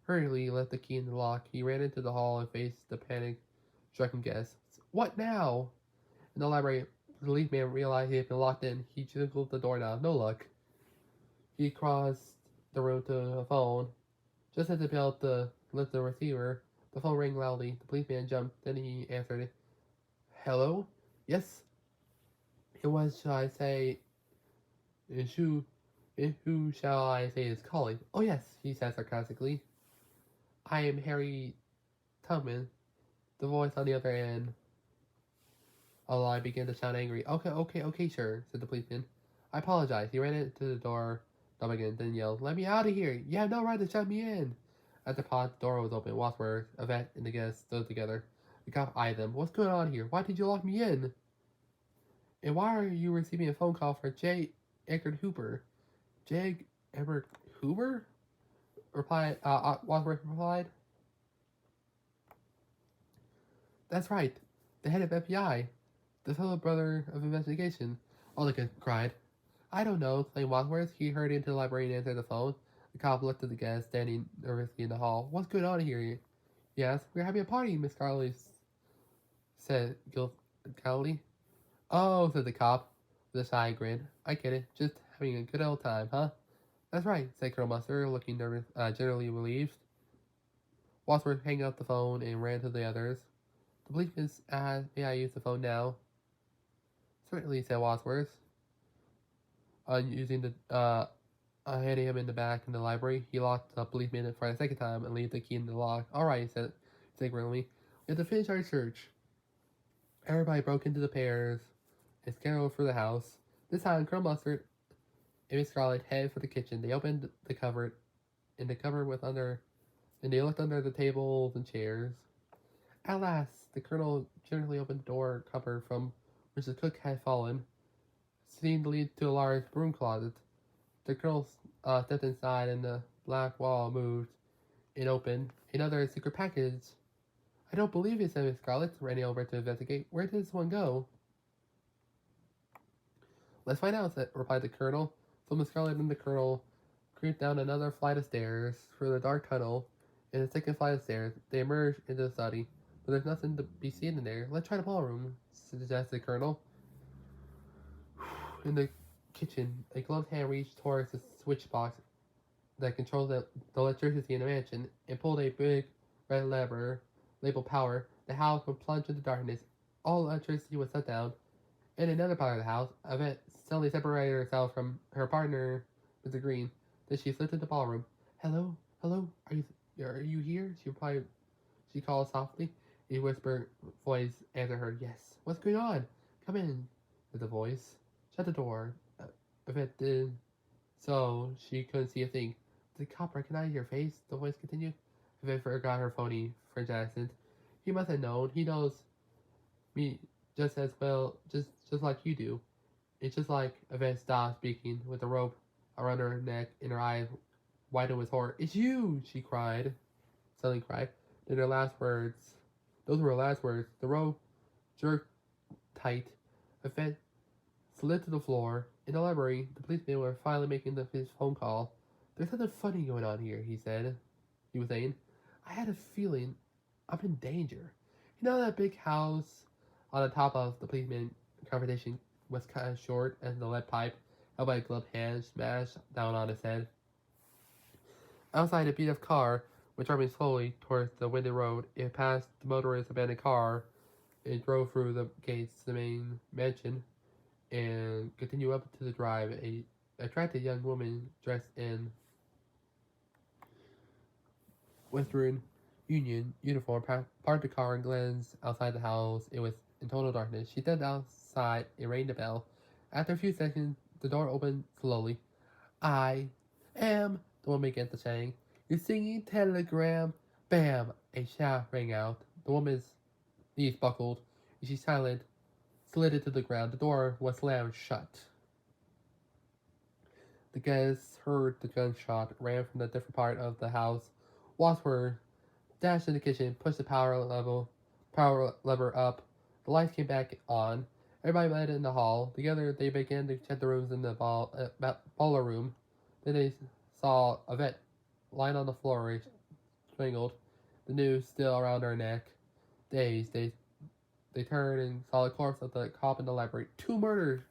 Hurriedly, he left the key in the lock. He ran into the hall and faced the panic-stricken guests. What now? In the library, the policeman realized he had been locked in. He jiggled the doorknob. No luck. He crossed the room to a phone. Just as he about to lift the receiver, the phone rang loudly. The policeman jumped. Then he answered it. Hello? Yes? It was, shall I say, who shall I say is calling? Oh, yes, he said sarcastically. I am Harry Tubman. The voice on the other end of the line began to sound angry. Okay, sure, said the policeman. I apologize. He ran into the door again, then yelled, Let me out of here! You have no right to shut me in! At the pod, the door was open. Wadsworth, Yvette, and the guests stood together. The cop eyed them. What's going on here? Why did you lock me in? And why are you receiving a phone call for J. Edgar Hooper? J. Edgar Hooper? Wadsworth replied. That's right. The head of FBI. The fellow brother of investigation. Olga cried. I don't know, exclaimed Wadsworth. He hurried into the library and answered the phone. The cop looked at the guest standing nervously in the hall. What's going on here? Yes, we're having a party, Miss Carley said guiltily. Oh, said the cop with a side grin. I get it. Just having a good old time, huh? That's right, said Colonel Mustard, looking nervous, generally relieved. Wadsworth hung up the phone and ran to the others. The policeman asked, may I use the phone now? Certainly, said Wadsworth. Using the handing him in the back in the library, he locked the policeman for the second time and leave the key in the lock. All right, said grimly. We have to finish our search. Everybody broke into the pairs and scattered for the house. This time, Colonel Mustard and Miss Scarlet headed for the kitchen. They opened the cupboard, and the cupboard was under, and they looked under the tables and chairs. At last, the colonel gently opened the door cupboard from which the cook had fallen, seemed to lead to a large broom closet. The colonel stepped inside, and the black wall moved and opened. Another secret package. I don't believe it, said Miss Scarlet, running over to investigate. Where did this one go? Let's find out, replied the colonel. So Miss Scarlet and the colonel creeped down another flight of stairs through the dark tunnel. In the second flight of stairs, they emerged into the study, but there's nothing to be seen in there. Let's try the ballroom, suggested the colonel. In the kitchen, a gloved hand reached towards the switch box that controls the electricity in the mansion and pulled a big red lever labeled power. The house would plunge into darkness. All electricity was shut down, In another part of the house, Yvette suddenly separated herself from her partner, Mr. Green. Then she slipped into the ballroom. Hello? Hello? Are you here? She replied. She called softly. A whispered voice answered her. Yes. What's going on? Come in, said the voice. Shut the door. Yvette did so she couldn't see a thing. Did the cop recognize your face? The voice continued. Yvette forgot her phony French accent. He must have known. He knows me just as well, just like you do. It's just like Yvette stopped speaking with the rope around her neck and her eyes widened with horror. It's you! She cried. Suddenly cried. Then her last words. Those were her last words. The rope jerked tight. Yvette slid to the floor. In the library, the policemen were finally making his phone call. There's something funny going on here, he said. He was saying, I had a feeling I'm in danger. You know that big house on the top of the policeman conversation was kind of short and the lead pipe held by a gloved hand smashed down on his head. Outside, a beat-up car was driving slowly towards the winding road. It passed the motorist's abandoned car. It drove through the gates to the main mansion and continued up to the drive. A attractive young woman dressed in Western Union uniform parked the car and glanced outside the house. It was in total darkness. She stepped outside and rang the bell. After a few seconds, the door opened slowly. I am, the woman began to sing. You're singing telegram. Bam! A shout rang out. The woman's knees buckled, and she slid to the ground. The door was slammed shut. The guests heard the gunshot, ran from a different part of the house. Wadsworth dashed in the kitchen, pushed the power lever up. The lights came back on. Everybody met in the hall. Together, they began to check the rooms in the bowler room. Then they saw Yvette lying on the floor, strangled, the noose still around her neck. Dazed, they turned and saw the corpse of the cop in the library. 2 murders,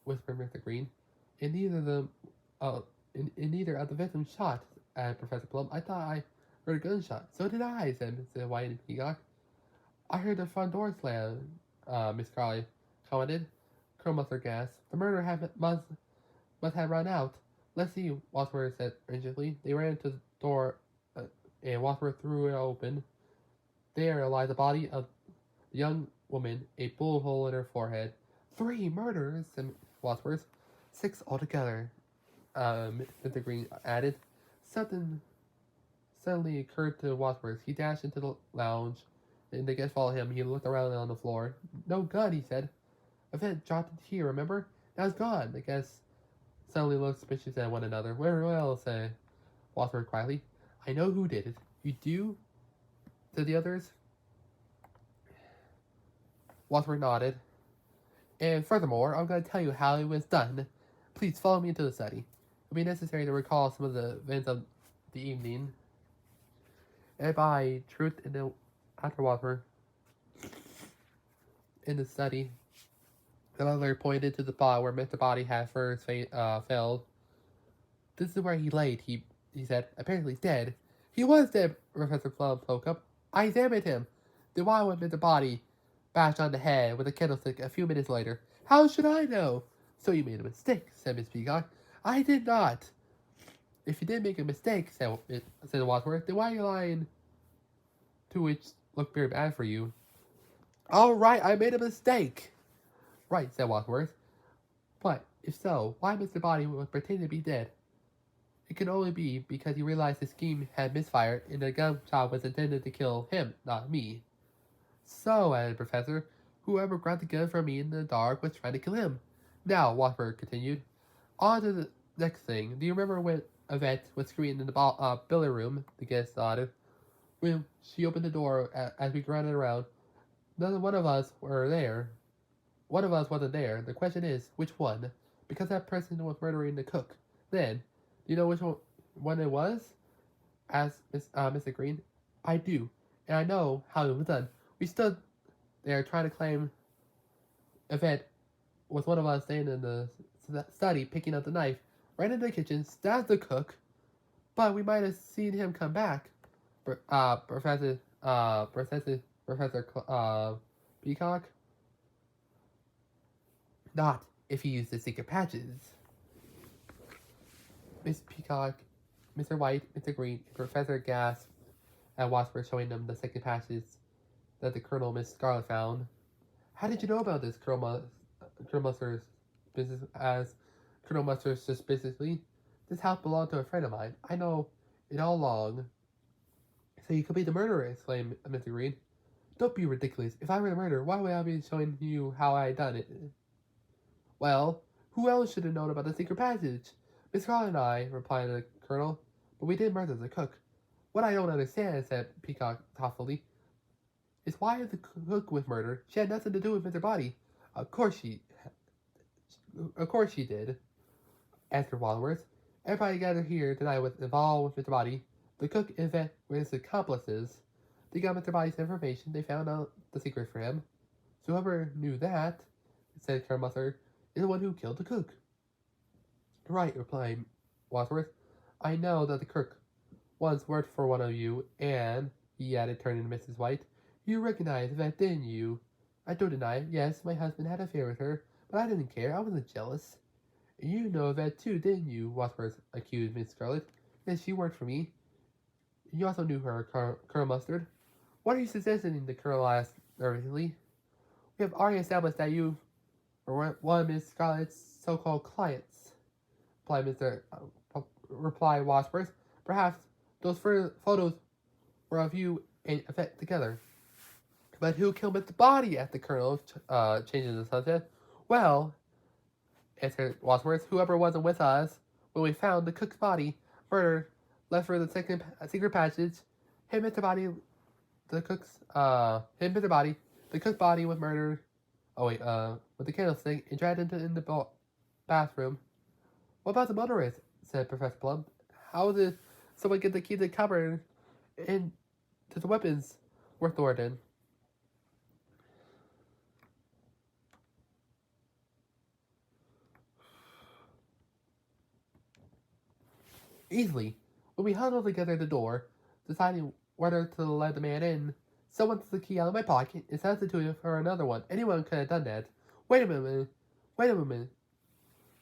whispered Mr. Green. And neither of the victims shot at Professor Plum. I thought I heard a gunshot. So did I, said White and Peacock. I heard the front door slam, Miss Carly commented. Colonel Mustard gasped. The murderer must have run out. Let's see, Wadsworth said urgently. They ran to the door, and Wadsworth threw it open. There lay the body of the young woman, a bullet hole in her forehead. 3 murders, said Wadsworth. 6 altogether, Mr. Green added. Something suddenly occurred to Wadsworth. He dashed into the lounge, and the guests followed him. He looked around on the floor. No gun, he said. Yvette dropped it here, remember? Now it's gone. The guests suddenly looked suspicious at one another. Very well, said Wadsworth quietly. I know who did it. You do? Said the others. Wadsworth nodded. And furthermore, I'm going to tell you how it was done. Please follow me into the study. It'll be necessary to recall some of the events of the evening. And by truth in the after Wadsworth in the study, the butler pointed to the spot where Mr. Body had first failed. This is where he laid, he said. Apparently he's dead. He was dead, Professor Plum spoke up. I examined him. Then why would Mr. Body bashed on the head with a candlestick a few minutes later? How should I know? So you made a mistake, said Miss Peacock. I did not. If you did make a mistake, said Wadsworth, then why are you lying? To which looked very bad for you. All right, I made a mistake. Right, said Wadsworth. But, if so, why Mr. Body would pretend to be dead? It could only be because he realized his scheme had misfired and the gunshot was intended to kill him, not me. So, added the professor, whoever grabbed the gun from me in the dark was trying to kill him. Now, Wadsworth continued, on to the next thing. Do you remember when Yvette was screaming in the billiard room? The guest nodded. When she opened the door as we grounded around, none one of us were there. One of us wasn't there. The question is, which one? Because that person was murdering the cook. Then, do you know which one it was? Asked Mr. Green. I do, and I know how it was done. We stood there trying to claim Yvette was one of us staying in the study picking up the knife, ran into the kitchen, stabbed the cook, but we might have seen him come back. Professor, Peacock. Not if he used the secret patches. Miss Peacock, Mr. White, Mr. Green, and Professor gasped at Wadsworth showing them the secret patches that the Colonel Miss Scarlet found. How did you know about this, Colonel Mustard's business? As Colonel Mustard suspiciously, this house belonged to a friend of mine. I know it all along. So you could be the murderer, exclaimed Mr. Green. Don't be ridiculous. If I were the murderer, why would I be showing you how I had done it? Well, who else should have known about the secret passage? Miss Scarlet and I, replied the Colonel, but we didn't murder the cook. What I don't understand, said Peacock thoughtfully, is why the cook was murdered. She had nothing to do with Mr. Body. Of course she did, answered Wadsworth. Everybody gathered here tonight was involved with Mr. Body. The cook and Yvette were his accomplices. They got Mr. Body's information. They found out the secret for him. So whoever knew that, said Colonel Mustard, is the one who killed the cook. Right, replied Wadsworth. I know that the cook once worked for one of you, and, he added, turning to Mrs. White, you recognize that, didn't you? I don't deny it. Yes, my husband had an affair with her, but I didn't care. I wasn't jealous. And you know that too, didn't you? Wadsworth accused Miss Scarlet. Yes, she worked for me. You also knew her, Colonel Mustard. What are you suggesting? The Colonel asked nervously. We have already established that you were one of Miss Scarlet's so-called clients, replied Wadsworth. Perhaps those photos were of you and Yvette together. But who killed Mr. Body? Asked the Colonel, changing the subject. Well, answered Wadsworth, whoever wasn't with us when we found the cook's body, murdered, left for the secret passage, hit Mr. Body, the cook's body was murdered. Oh wait, with the candlestick and dragged into in the bathroom. What about the motorist? Said Professor Plum. How did someone get the key to the cupboard and to the weapons were stored in? Easily. When we huddled together at the door, deciding whether to let the man in, someone took the key out of my pocket and substituted it for another one. Anyone could have done that. Wait a minute,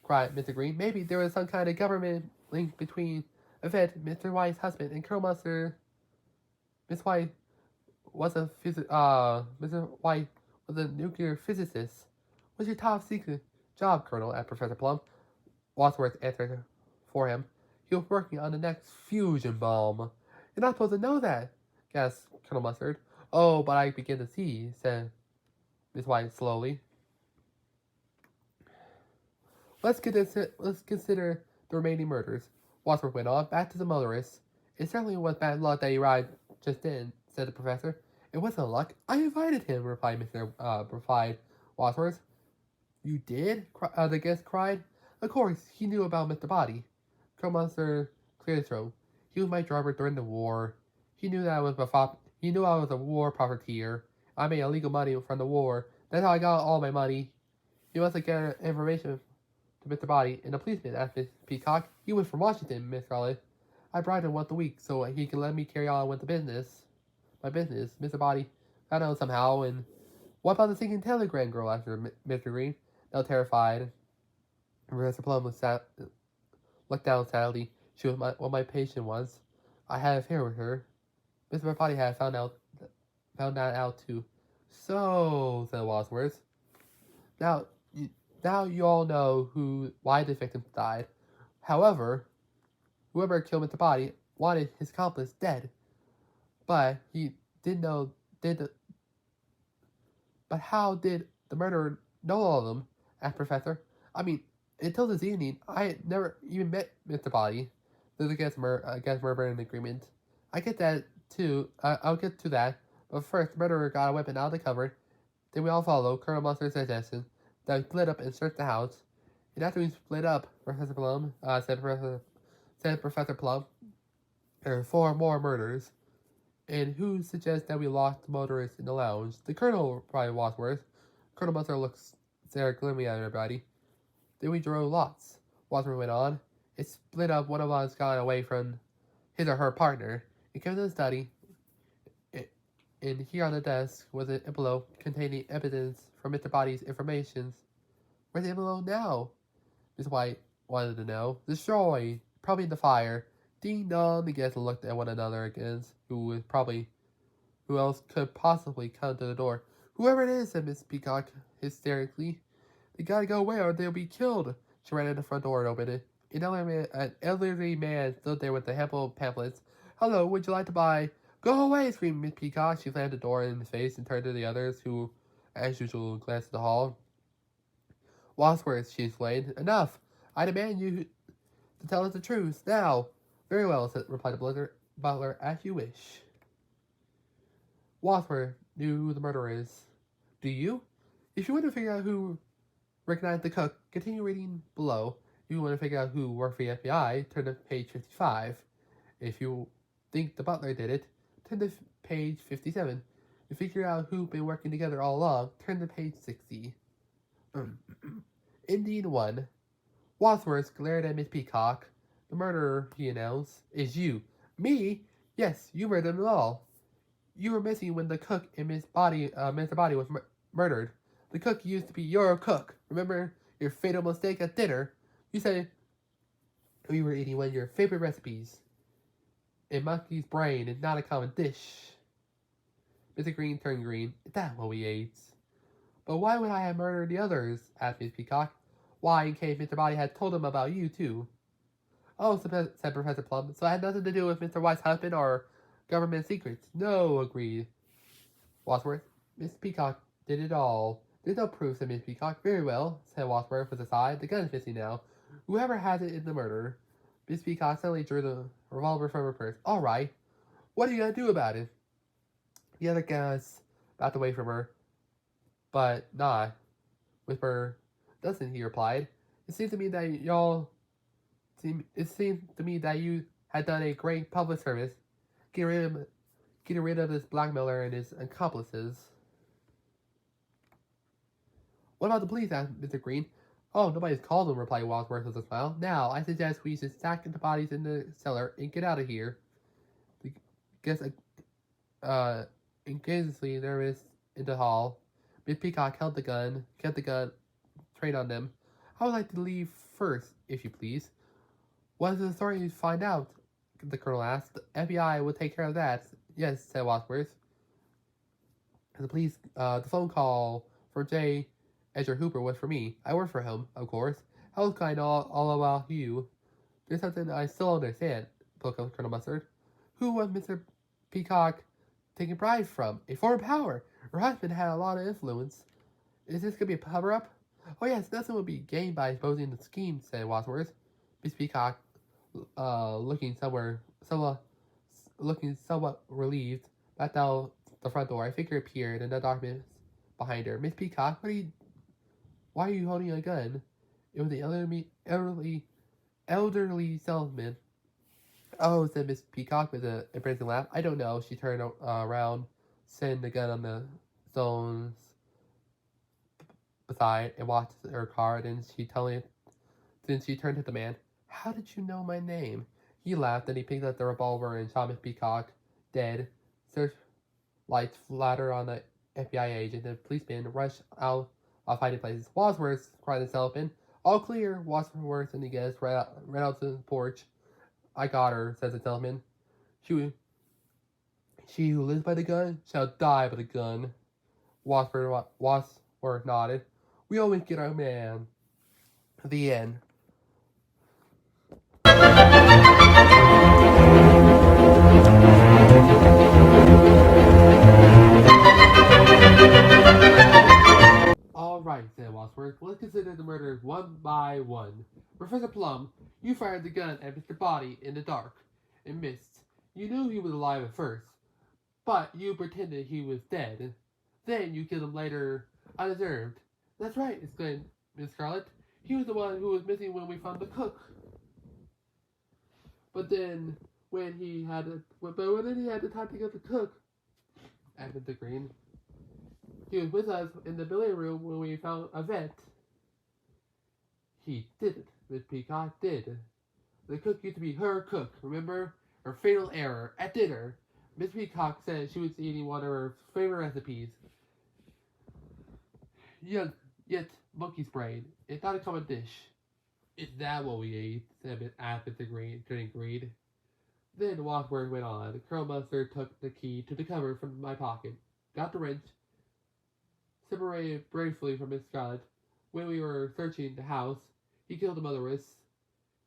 cried Mr. Green. Maybe there was some kind of government link between Yvette, Mr. White's husband, and Colonel Mustard. Miss White was Mr. White was a nuclear physicist. What's your top secret job, Colonel? Asked Professor Plum. Wadsworth answered for him. He was working on the next fusion bomb. You're not supposed to know that, gasped Colonel Mustard. Oh, but I begin to see, said Miss White slowly. Let's consider the remaining murders. Wadsworth went on, back to the motorist. It certainly was bad luck that he arrived just then, said the professor. It wasn't luck. I invited him, replied Wadsworth. You did? The guest cried. Of course, he knew about Mr. Body. Colonel Mustard cleared his throat. He was my driver during the war. He knew that I was a war profiteer. I made illegal money from the war. That's how I got all my money. He must have gotten information to Mr. Body, and the policeman asked Miss Peacock. He was from Washington, Miss Scarlet. I bribed him once a week so he could let me carry on with my business. Mr. Body found out somehow, and what about the sinking telegram girl? Asked Mr. Green, now terrified. Professor Plum looked down sadly. She was what my patient was. I had an affair with her. Mr. Body had found that out too. So, said Wadsworth. Now you all know why the victim died. However, whoever killed Mr. Body wanted his accomplice dead. But he didn't know But how did the murderer know all of them? Asked Professor. I mean, until this evening, I had never even met Mr. Body. There's against murder in agreement. I get that too. I'll get to that. But first, the murderer got a weapon out of the cupboard. Then we all followed Colonel Mustard's suggestion. Then we split up and searched the house. And after we split up, Professor Plum said Professor Plum, there are 4 more murders. And who suggests that we locked the motorist in the lounge? The Colonel, replied Wadsworth. Colonel Mustard looked gloomily at everybody. Then we drew lots. Wadsworth went on. It split up. One of us got away from his or her partner. It came to the study. And here on the desk was an envelope containing evidence from Mr. Body's information Where's the envelope now? Miss White wanted to know. Destroyed. Probably in the fire. Ding dong. The guests looked at one another again. Who else could possibly come to the door? Whoever it is, said Miss Peacock hysterically. They gotta go away or they'll be killed. She ran to the front door and opened it. An elderly man stood there with a handful of pamphlets. Hello, would you like to buy? Go away, screamed Miss Peacock. She slammed the door in his face and turned to the others, who, as usual, glanced at the hall. Wadsworth, she explained. Enough! I demand you to tell us the truth, now! Very well, replied the butler, as you wish. Wadsworth knew who the murderer is. Do you? If you want to figure out who recognized the cook, continue reading below. If you want to figure out who worked for the FBI, turn to page 55. If you think the butler did it, turn to page 57. To figure out who've been working together all along, turn to page 60. Indian 1. Wadsworth glared at Miss Peacock. The murderer, he announced, is you. Me? Yes, you murdered them all. You were missing when the cook and Mr. Body was murdered. The cook used to be your cook. Remember your fatal mistake at dinner? You said we were eating one of your favorite recipes. A monkey's brain is not a common dish. Mr. Green turned green. Is that what we ate? But why would I have murdered the others? Asked Miss Peacock. Why, in case Mr. Body had told him about you, too. Oh, said Professor Plum. So it had nothing to do with Mr. White's husband or government secrets. No, agreed Wadsworth. Miss Peacock did it all. There's no proof, said Miss Peacock. Very well, said Wadsworth with a sigh. The gun is missing now. Whoever has it in the murder. Miss Peacock suddenly drew the revolver from her purse. All right. What are you going to do about it? The other guys backed away from her. But not. Whisper, doesn't he replied. It seems to me that you had done a great public service. Getting rid of this blackmailer and his accomplices. What about the police? Asked Mr. Green. Oh, nobody's called them, replied Wadsworth with a smile. Now, I suggest we should stack the bodies in the cellar and get out of here. The guests, increasingly nervous in the hall. Miss Peacock kept the gun trained on them. I would like to leave first, if you please. What does the authorities find out? The colonel asked. The FBI will take care of that. Yes, said Wadsworth. The phone call from J. Edgar Hooper was for me. I work for him, of course. How can I know all about you? There's something I still understand, Colonel Mustard. Who was Mr. Peacock taking bribes from? A foreign power. Her husband had a lot of influence. Is this going to be a cover-up? Oh yes, nothing will be gained by exposing the scheme, said Wadsworth. Miss Peacock, looking somewhat relieved, backed out the front door. A figure appeared in the darkness behind her. Miss Peacock, why are you holding a gun? It was the elderly salesman. Oh, said Miss Peacock with an embarrassing laugh. I don't know. She turned around, setting the gun on the stones beside, and walked to her car. Then she turned to the man. How did you know my name? He laughed, then he picked up the revolver and shot Miss Peacock dead. Searchlights flattered on the FBI agent. The policeman rushed out of hiding places. Wadsworth, cried the salesman. All clear. Wadsworth and the guests ran out to the porch. I got her, says the salesman. She who lives by the gun shall die by the gun. Wadsworth nodded. We always get our man. The end. Alright, said Wadsworth. Let's consider the murders one by one. Professor Plum, you fired the gun at Mr. Body in the dark and missed. You knew he was alive at first, but you pretended he was dead. Then you killed him later unobserved. That's right, exclaimed Miss Scarlet. He was the one who was missing when we found the cook. But then, when he had the time to get the cook, added the Green. He was with us in the billiard room when we found a vet. He did it. Miss Peacock did. The cook used to be her cook, remember? Her fatal error at dinner. Miss Peacock said she was eating one of her favorite recipes. Yet, monkey's brain, it's not a common dish. Is that what we ate? Said Mr. Green, turning green. Then Wadsworth went on. Colonel Mustard took the key to the cupboard from my pocket, got the wrench, separated briefly from Miss Scarlet. When we were searching the house, he killed the motheress,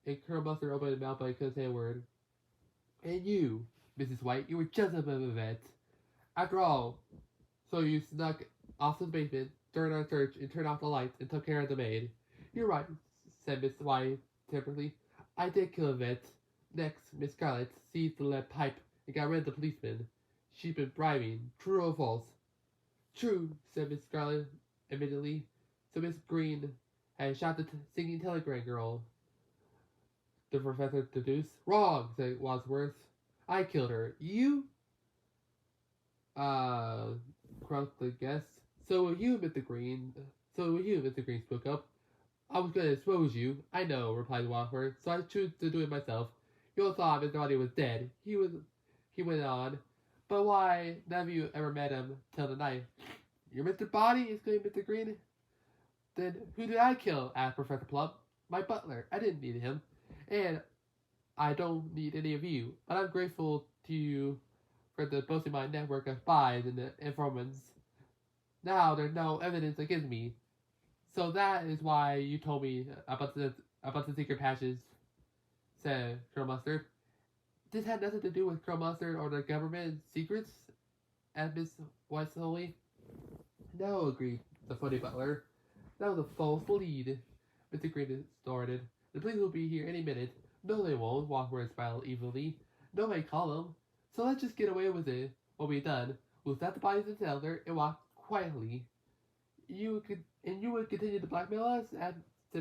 and Colonel Mustard opened his mouth but he couldn't say a word. And you, Mrs. White, you were just a bit of a vet. After all, so you snuck off to the basement during our search and turned off the lights and took care of the maid. You're right, said Miss White temperately. I did kill a vet. Next, Miss Scarlet seized the lead pipe and got rid of the policeman. She'd been bribing. True or false? True, said Miss Scarlet admittedly. So Miss Green had shot the singing telegram girl. The professor deduced. Wrong, said Wadsworth. I killed her. You? Croaked the guest. So will you, Mr. Green. Spoke up. I was going to expose you. I know, replied Wadsworth, so I choose to do it myself. You all thought Mr. Body was dead. He went on. But why, none of you ever met him till tonight. You're Mr. Body? Exclaimed Mr. Green. Then who did I kill? Asked Professor Plum. My butler. I didn't need him. And I don't need any of you. But I'm grateful to you for the boasting my network of spies and the informants. Now there's no evidence against me. So that is why you told me about the secret patches, said Colonel Mustard. This had nothing to do with Colonel Mustard or the government secrets, asked Miss White slowly. No, agreed the funny butler. That was a false lead, Mr. Green snorted. The police will be here any minute. No, they won't, Wadsworth smiled evilly. Nobody call them. So let's just get away with it. What we've done. We'll set the bodies in the cellar and walk quietly. You would continue to blackmail us? Said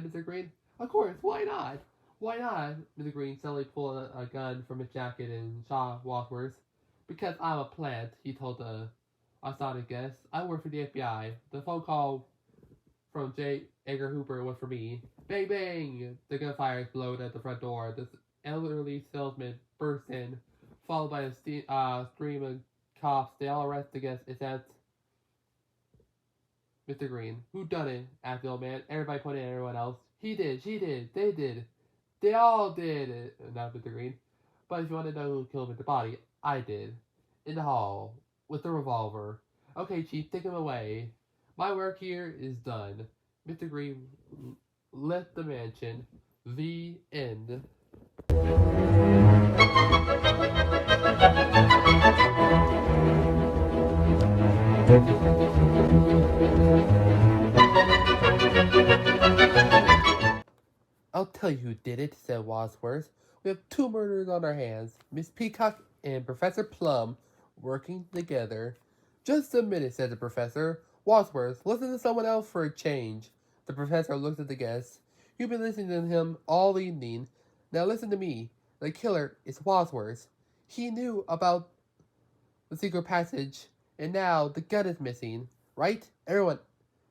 Mr. Green. Of course, why not? Why not? Mr. Green suddenly pulled a gun from his jacket and shot Wadsworth. Because I'm a plant, he told the astounded guest. I work for the FBI. The phone call from J. Edgar Hooper was for me. Bang, bang! The gunfire exploded at the front door. The elderly salesman burst in, followed by a stream of cops. They all arrested the guest except Mr. Green. Who done it? Asked the old man. Everybody pointed at everyone else. He did, she did, they did. They all did it, announced Mr. Green. But if you want to know who killed Mr. Body, I did. In the hall, with the revolver. Okay, Chief, take him away. My work here is done. Mr. Green left the mansion. The end. I'll tell you who did it, said Wadsworth. We have 2 murders on our hands. Miss Peacock and Professor Plum working together. Just a minute, said the professor. Wadsworth, listen to someone else for a change. The professor looked at the guest. You've been listening to him all evening. Now listen to me. The killer is Wadsworth. He knew about the secret passage, and now the gun is missing. Right? Everyone,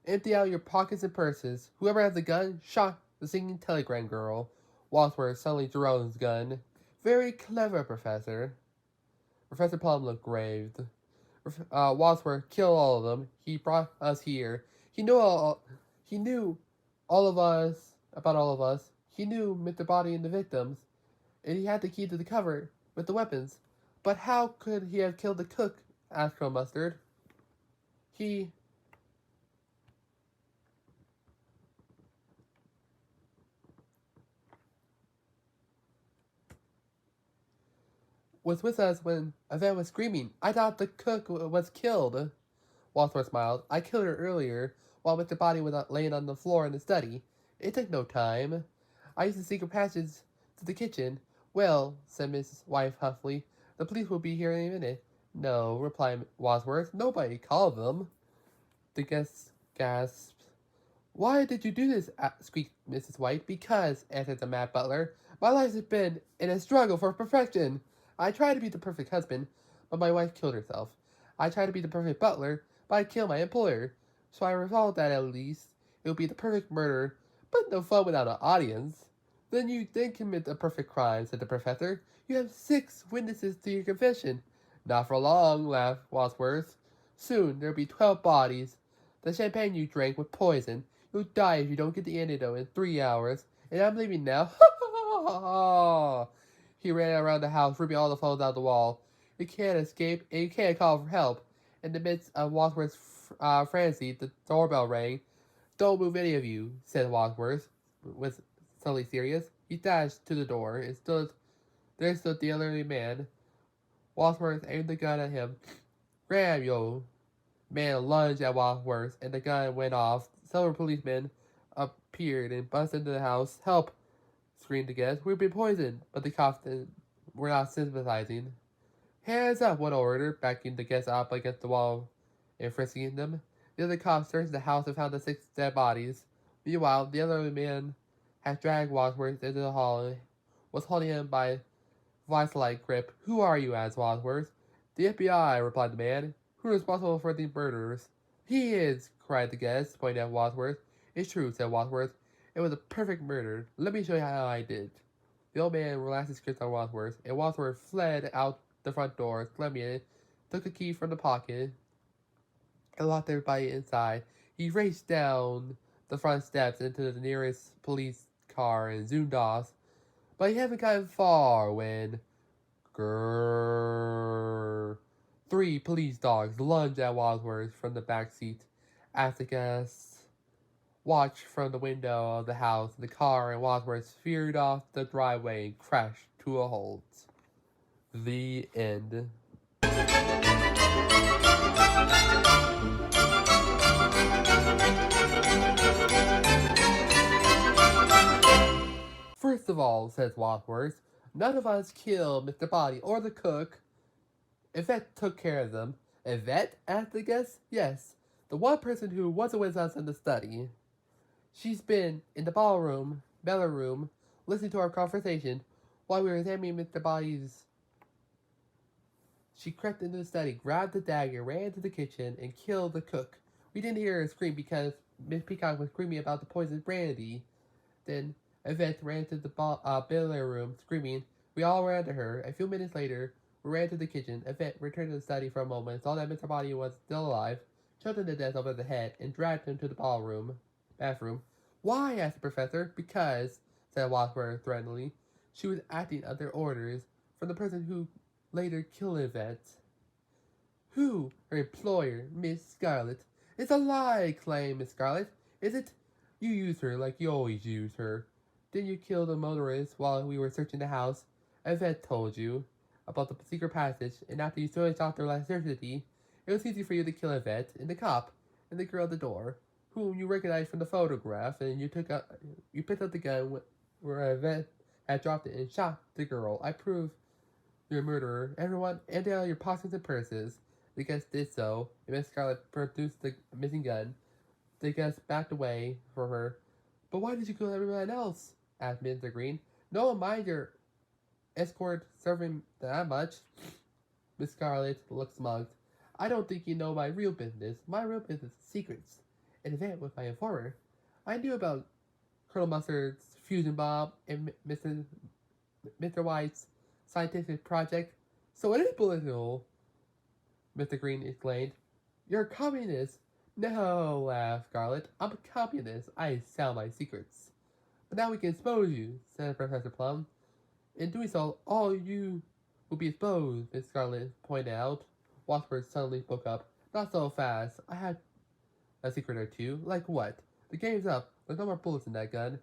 empty out your pockets and purses. Whoever has the gun, shot the singing telegram girl. Wadsworth suddenly drew his gun. Very clever, Professor. Professor Plum looked grave. Wadsworth killed all of them. He brought us here. He knew all of us, about all of us. He knew Mr. Body and the victims, and he had the key to the cupboard with the weapons. But how could he have killed the cook? Asked Colonel Mustard. He was with us when Yvette was screaming. I thought the cook was killed. Wadsworth smiled. I killed her earlier, while Mr. Body was laying on the floor in the study. It took no time. I used the secret passage to the kitchen. Well, said Mrs. Wife huffily, the police will be here in a minute. No, replied Wadsworth. Nobody called them. The guest gasped. Why did you do this? Squeaked Mrs. White. Because, answered the mad butler, my life has been in a struggle for perfection. I tried to be the perfect husband, but my wife killed herself. I tried to be the perfect butler, but I killed my employer. So I resolved that at least it would be the perfect murder, but no fun without an audience. Then you did commit a perfect crime, said the professor. You have 6 witnesses to your confession. Not for long, laughed Wadsworth. Soon there'll be 12 bodies. The champagne you drank was poison. You'll die if you don't get the antidote in 3 hours. And I'm leaving now. He ran around the house, ripping all the phones out the wall. You can't escape, and you can't call for help. In the midst of Wadsworth's frenzy, the doorbell rang. Don't move, any of you, said Wadsworth, was suddenly serious. He dashed to the door, and there stood the elderly man. Wadsworth aimed the gun at him. Ram, yo! Man lunged at Wadsworth, and the gun went off. Several policemen appeared and busted into the house. Help! Screamed the guest. We've been poisoned! But the cops were not sympathizing. Hands up, one ordered, backing the guests up against the wall and frisking them. The other cops searched the house and found the 6 dead bodies. Meanwhile, the other man had dragged Wadsworth into the hall and was holding him by vice-like grip. Who are you? Asked Wadsworth. The FBI, replied the man. Who is responsible for these murders? He is, cried the guest, pointing at Wadsworth. It's true, said Wadsworth. It was a perfect murder. Let me show you how I did. The old man relaxed his grip on Wadsworth, and Wadsworth fled out the front door, slamming it, took a key from the pocket, and locked everybody inside. He raced down the front steps into the nearest police car and zoomed off. But he hadn't gotten far when... Grrrr. 3 police dogs lunged at Wadsworth from the back seat. As the guests watched from the window of the house, the car and Wadsworth veered off the driveway and crashed to a halt. The end. First of all, says Wadsworth, none of us killed Mr. Body or the cook. Yvette took care of them. Yvette? Asked the guest. Yes, the one person who wasn't with us in the study. She's been in the ballroom, listening to our conversation while we were examining Mr. Body's. She crept into the study, grabbed the dagger, ran to the kitchen, and killed the cook. We didn't hear her scream because Miss Peacock was screaming about the poisoned brandy. Then Yvette ran to the billiard room, screaming. We all ran to her. A few minutes later, we ran to the kitchen. Yvette returned to the study for a moment, saw that Mr. Body was still alive, shoved him to death over the head, and dragged him to the bathroom. Why? Asked the professor. Because, said Wadsworth threateningly, she was acting under orders from the person who later killed Yvette. Who? Her employer, Miss Scarlet. It's a lie, exclaimed Miss Scarlet. Is it? You used her like you always use her. Didn't you kill the motorist while we were searching the house? Yvette told you about the secret passage, and after you switched off their electricity, it was easy for you to kill Yvette and the cop and the girl at the door, whom you recognized from the photograph, and you picked up the gun where Yvette had dropped it and shot the girl. I prove you're a murderer. Everyone, empty out your pockets and purses. The guest did so, and Miss Scarlet produced the missing gun. The guest backed away from her. But why did you kill everyone else? Asked Mr. Green. No one mind your escort serving that much. Miss Scarlet looked smug. I don't think you know my real business. My real business is secrets. An event with my informer. I knew about Colonel Mustard's fusion bomb and Mr. White's scientific project. So it is political, Mr. Green exclaimed. You're a communist. No, laughed Scarlet. I'm a communist. I sell my secrets. But now we can expose you, said Professor Plum. In doing so, all you will be exposed, Miss Scarlet pointed out. Wadsworth suddenly spoke up. Not so fast. I had a secret or two. Like what? The game's up. There's no more bullets in that gun.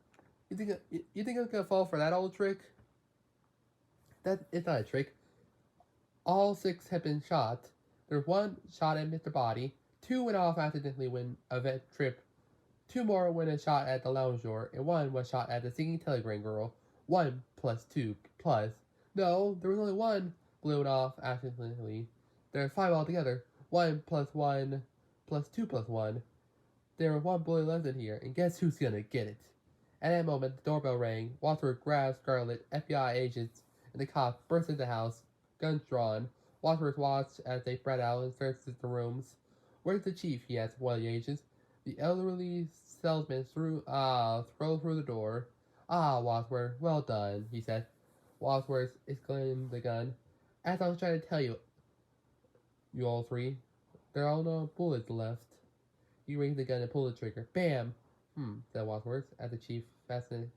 You think I'm gonna fall for that old trick? It's not a trick. All 6 have been shot. There's 1 shot at Mr. Body. 2 went off accidentally when Yvette tripped. 2 more went a shot at the lounge door, and 1 was shot at the singing telegram girl. 1 plus 2 plus. No, there was only 1 blown off accidentally. There are 5 altogether. 1 plus 1 plus 2 plus 1. There was 1 bullet left in here, and guess who's gonna get it? At that moment, the doorbell rang. Wadsworth grabbed Scarlet, FBI agents, and the cops burst into the house, guns drawn. Wadsworth watched as they spread out and searched the rooms. Where's the chief? He asked one of the agents. The elderly salesman threw through the door. Ah, Wadsworth, well done, he said. Wadsworth exclaimed the gun. As I was trying to tell you, you all 3, there are no bullets left. He raised the gun and pulled the trigger. Bam! said Wadsworth, as the chief fastened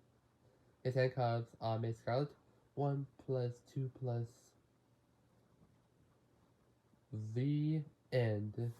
his handcuffs on Miss Scarlet. 1 plus 2 plus... The end.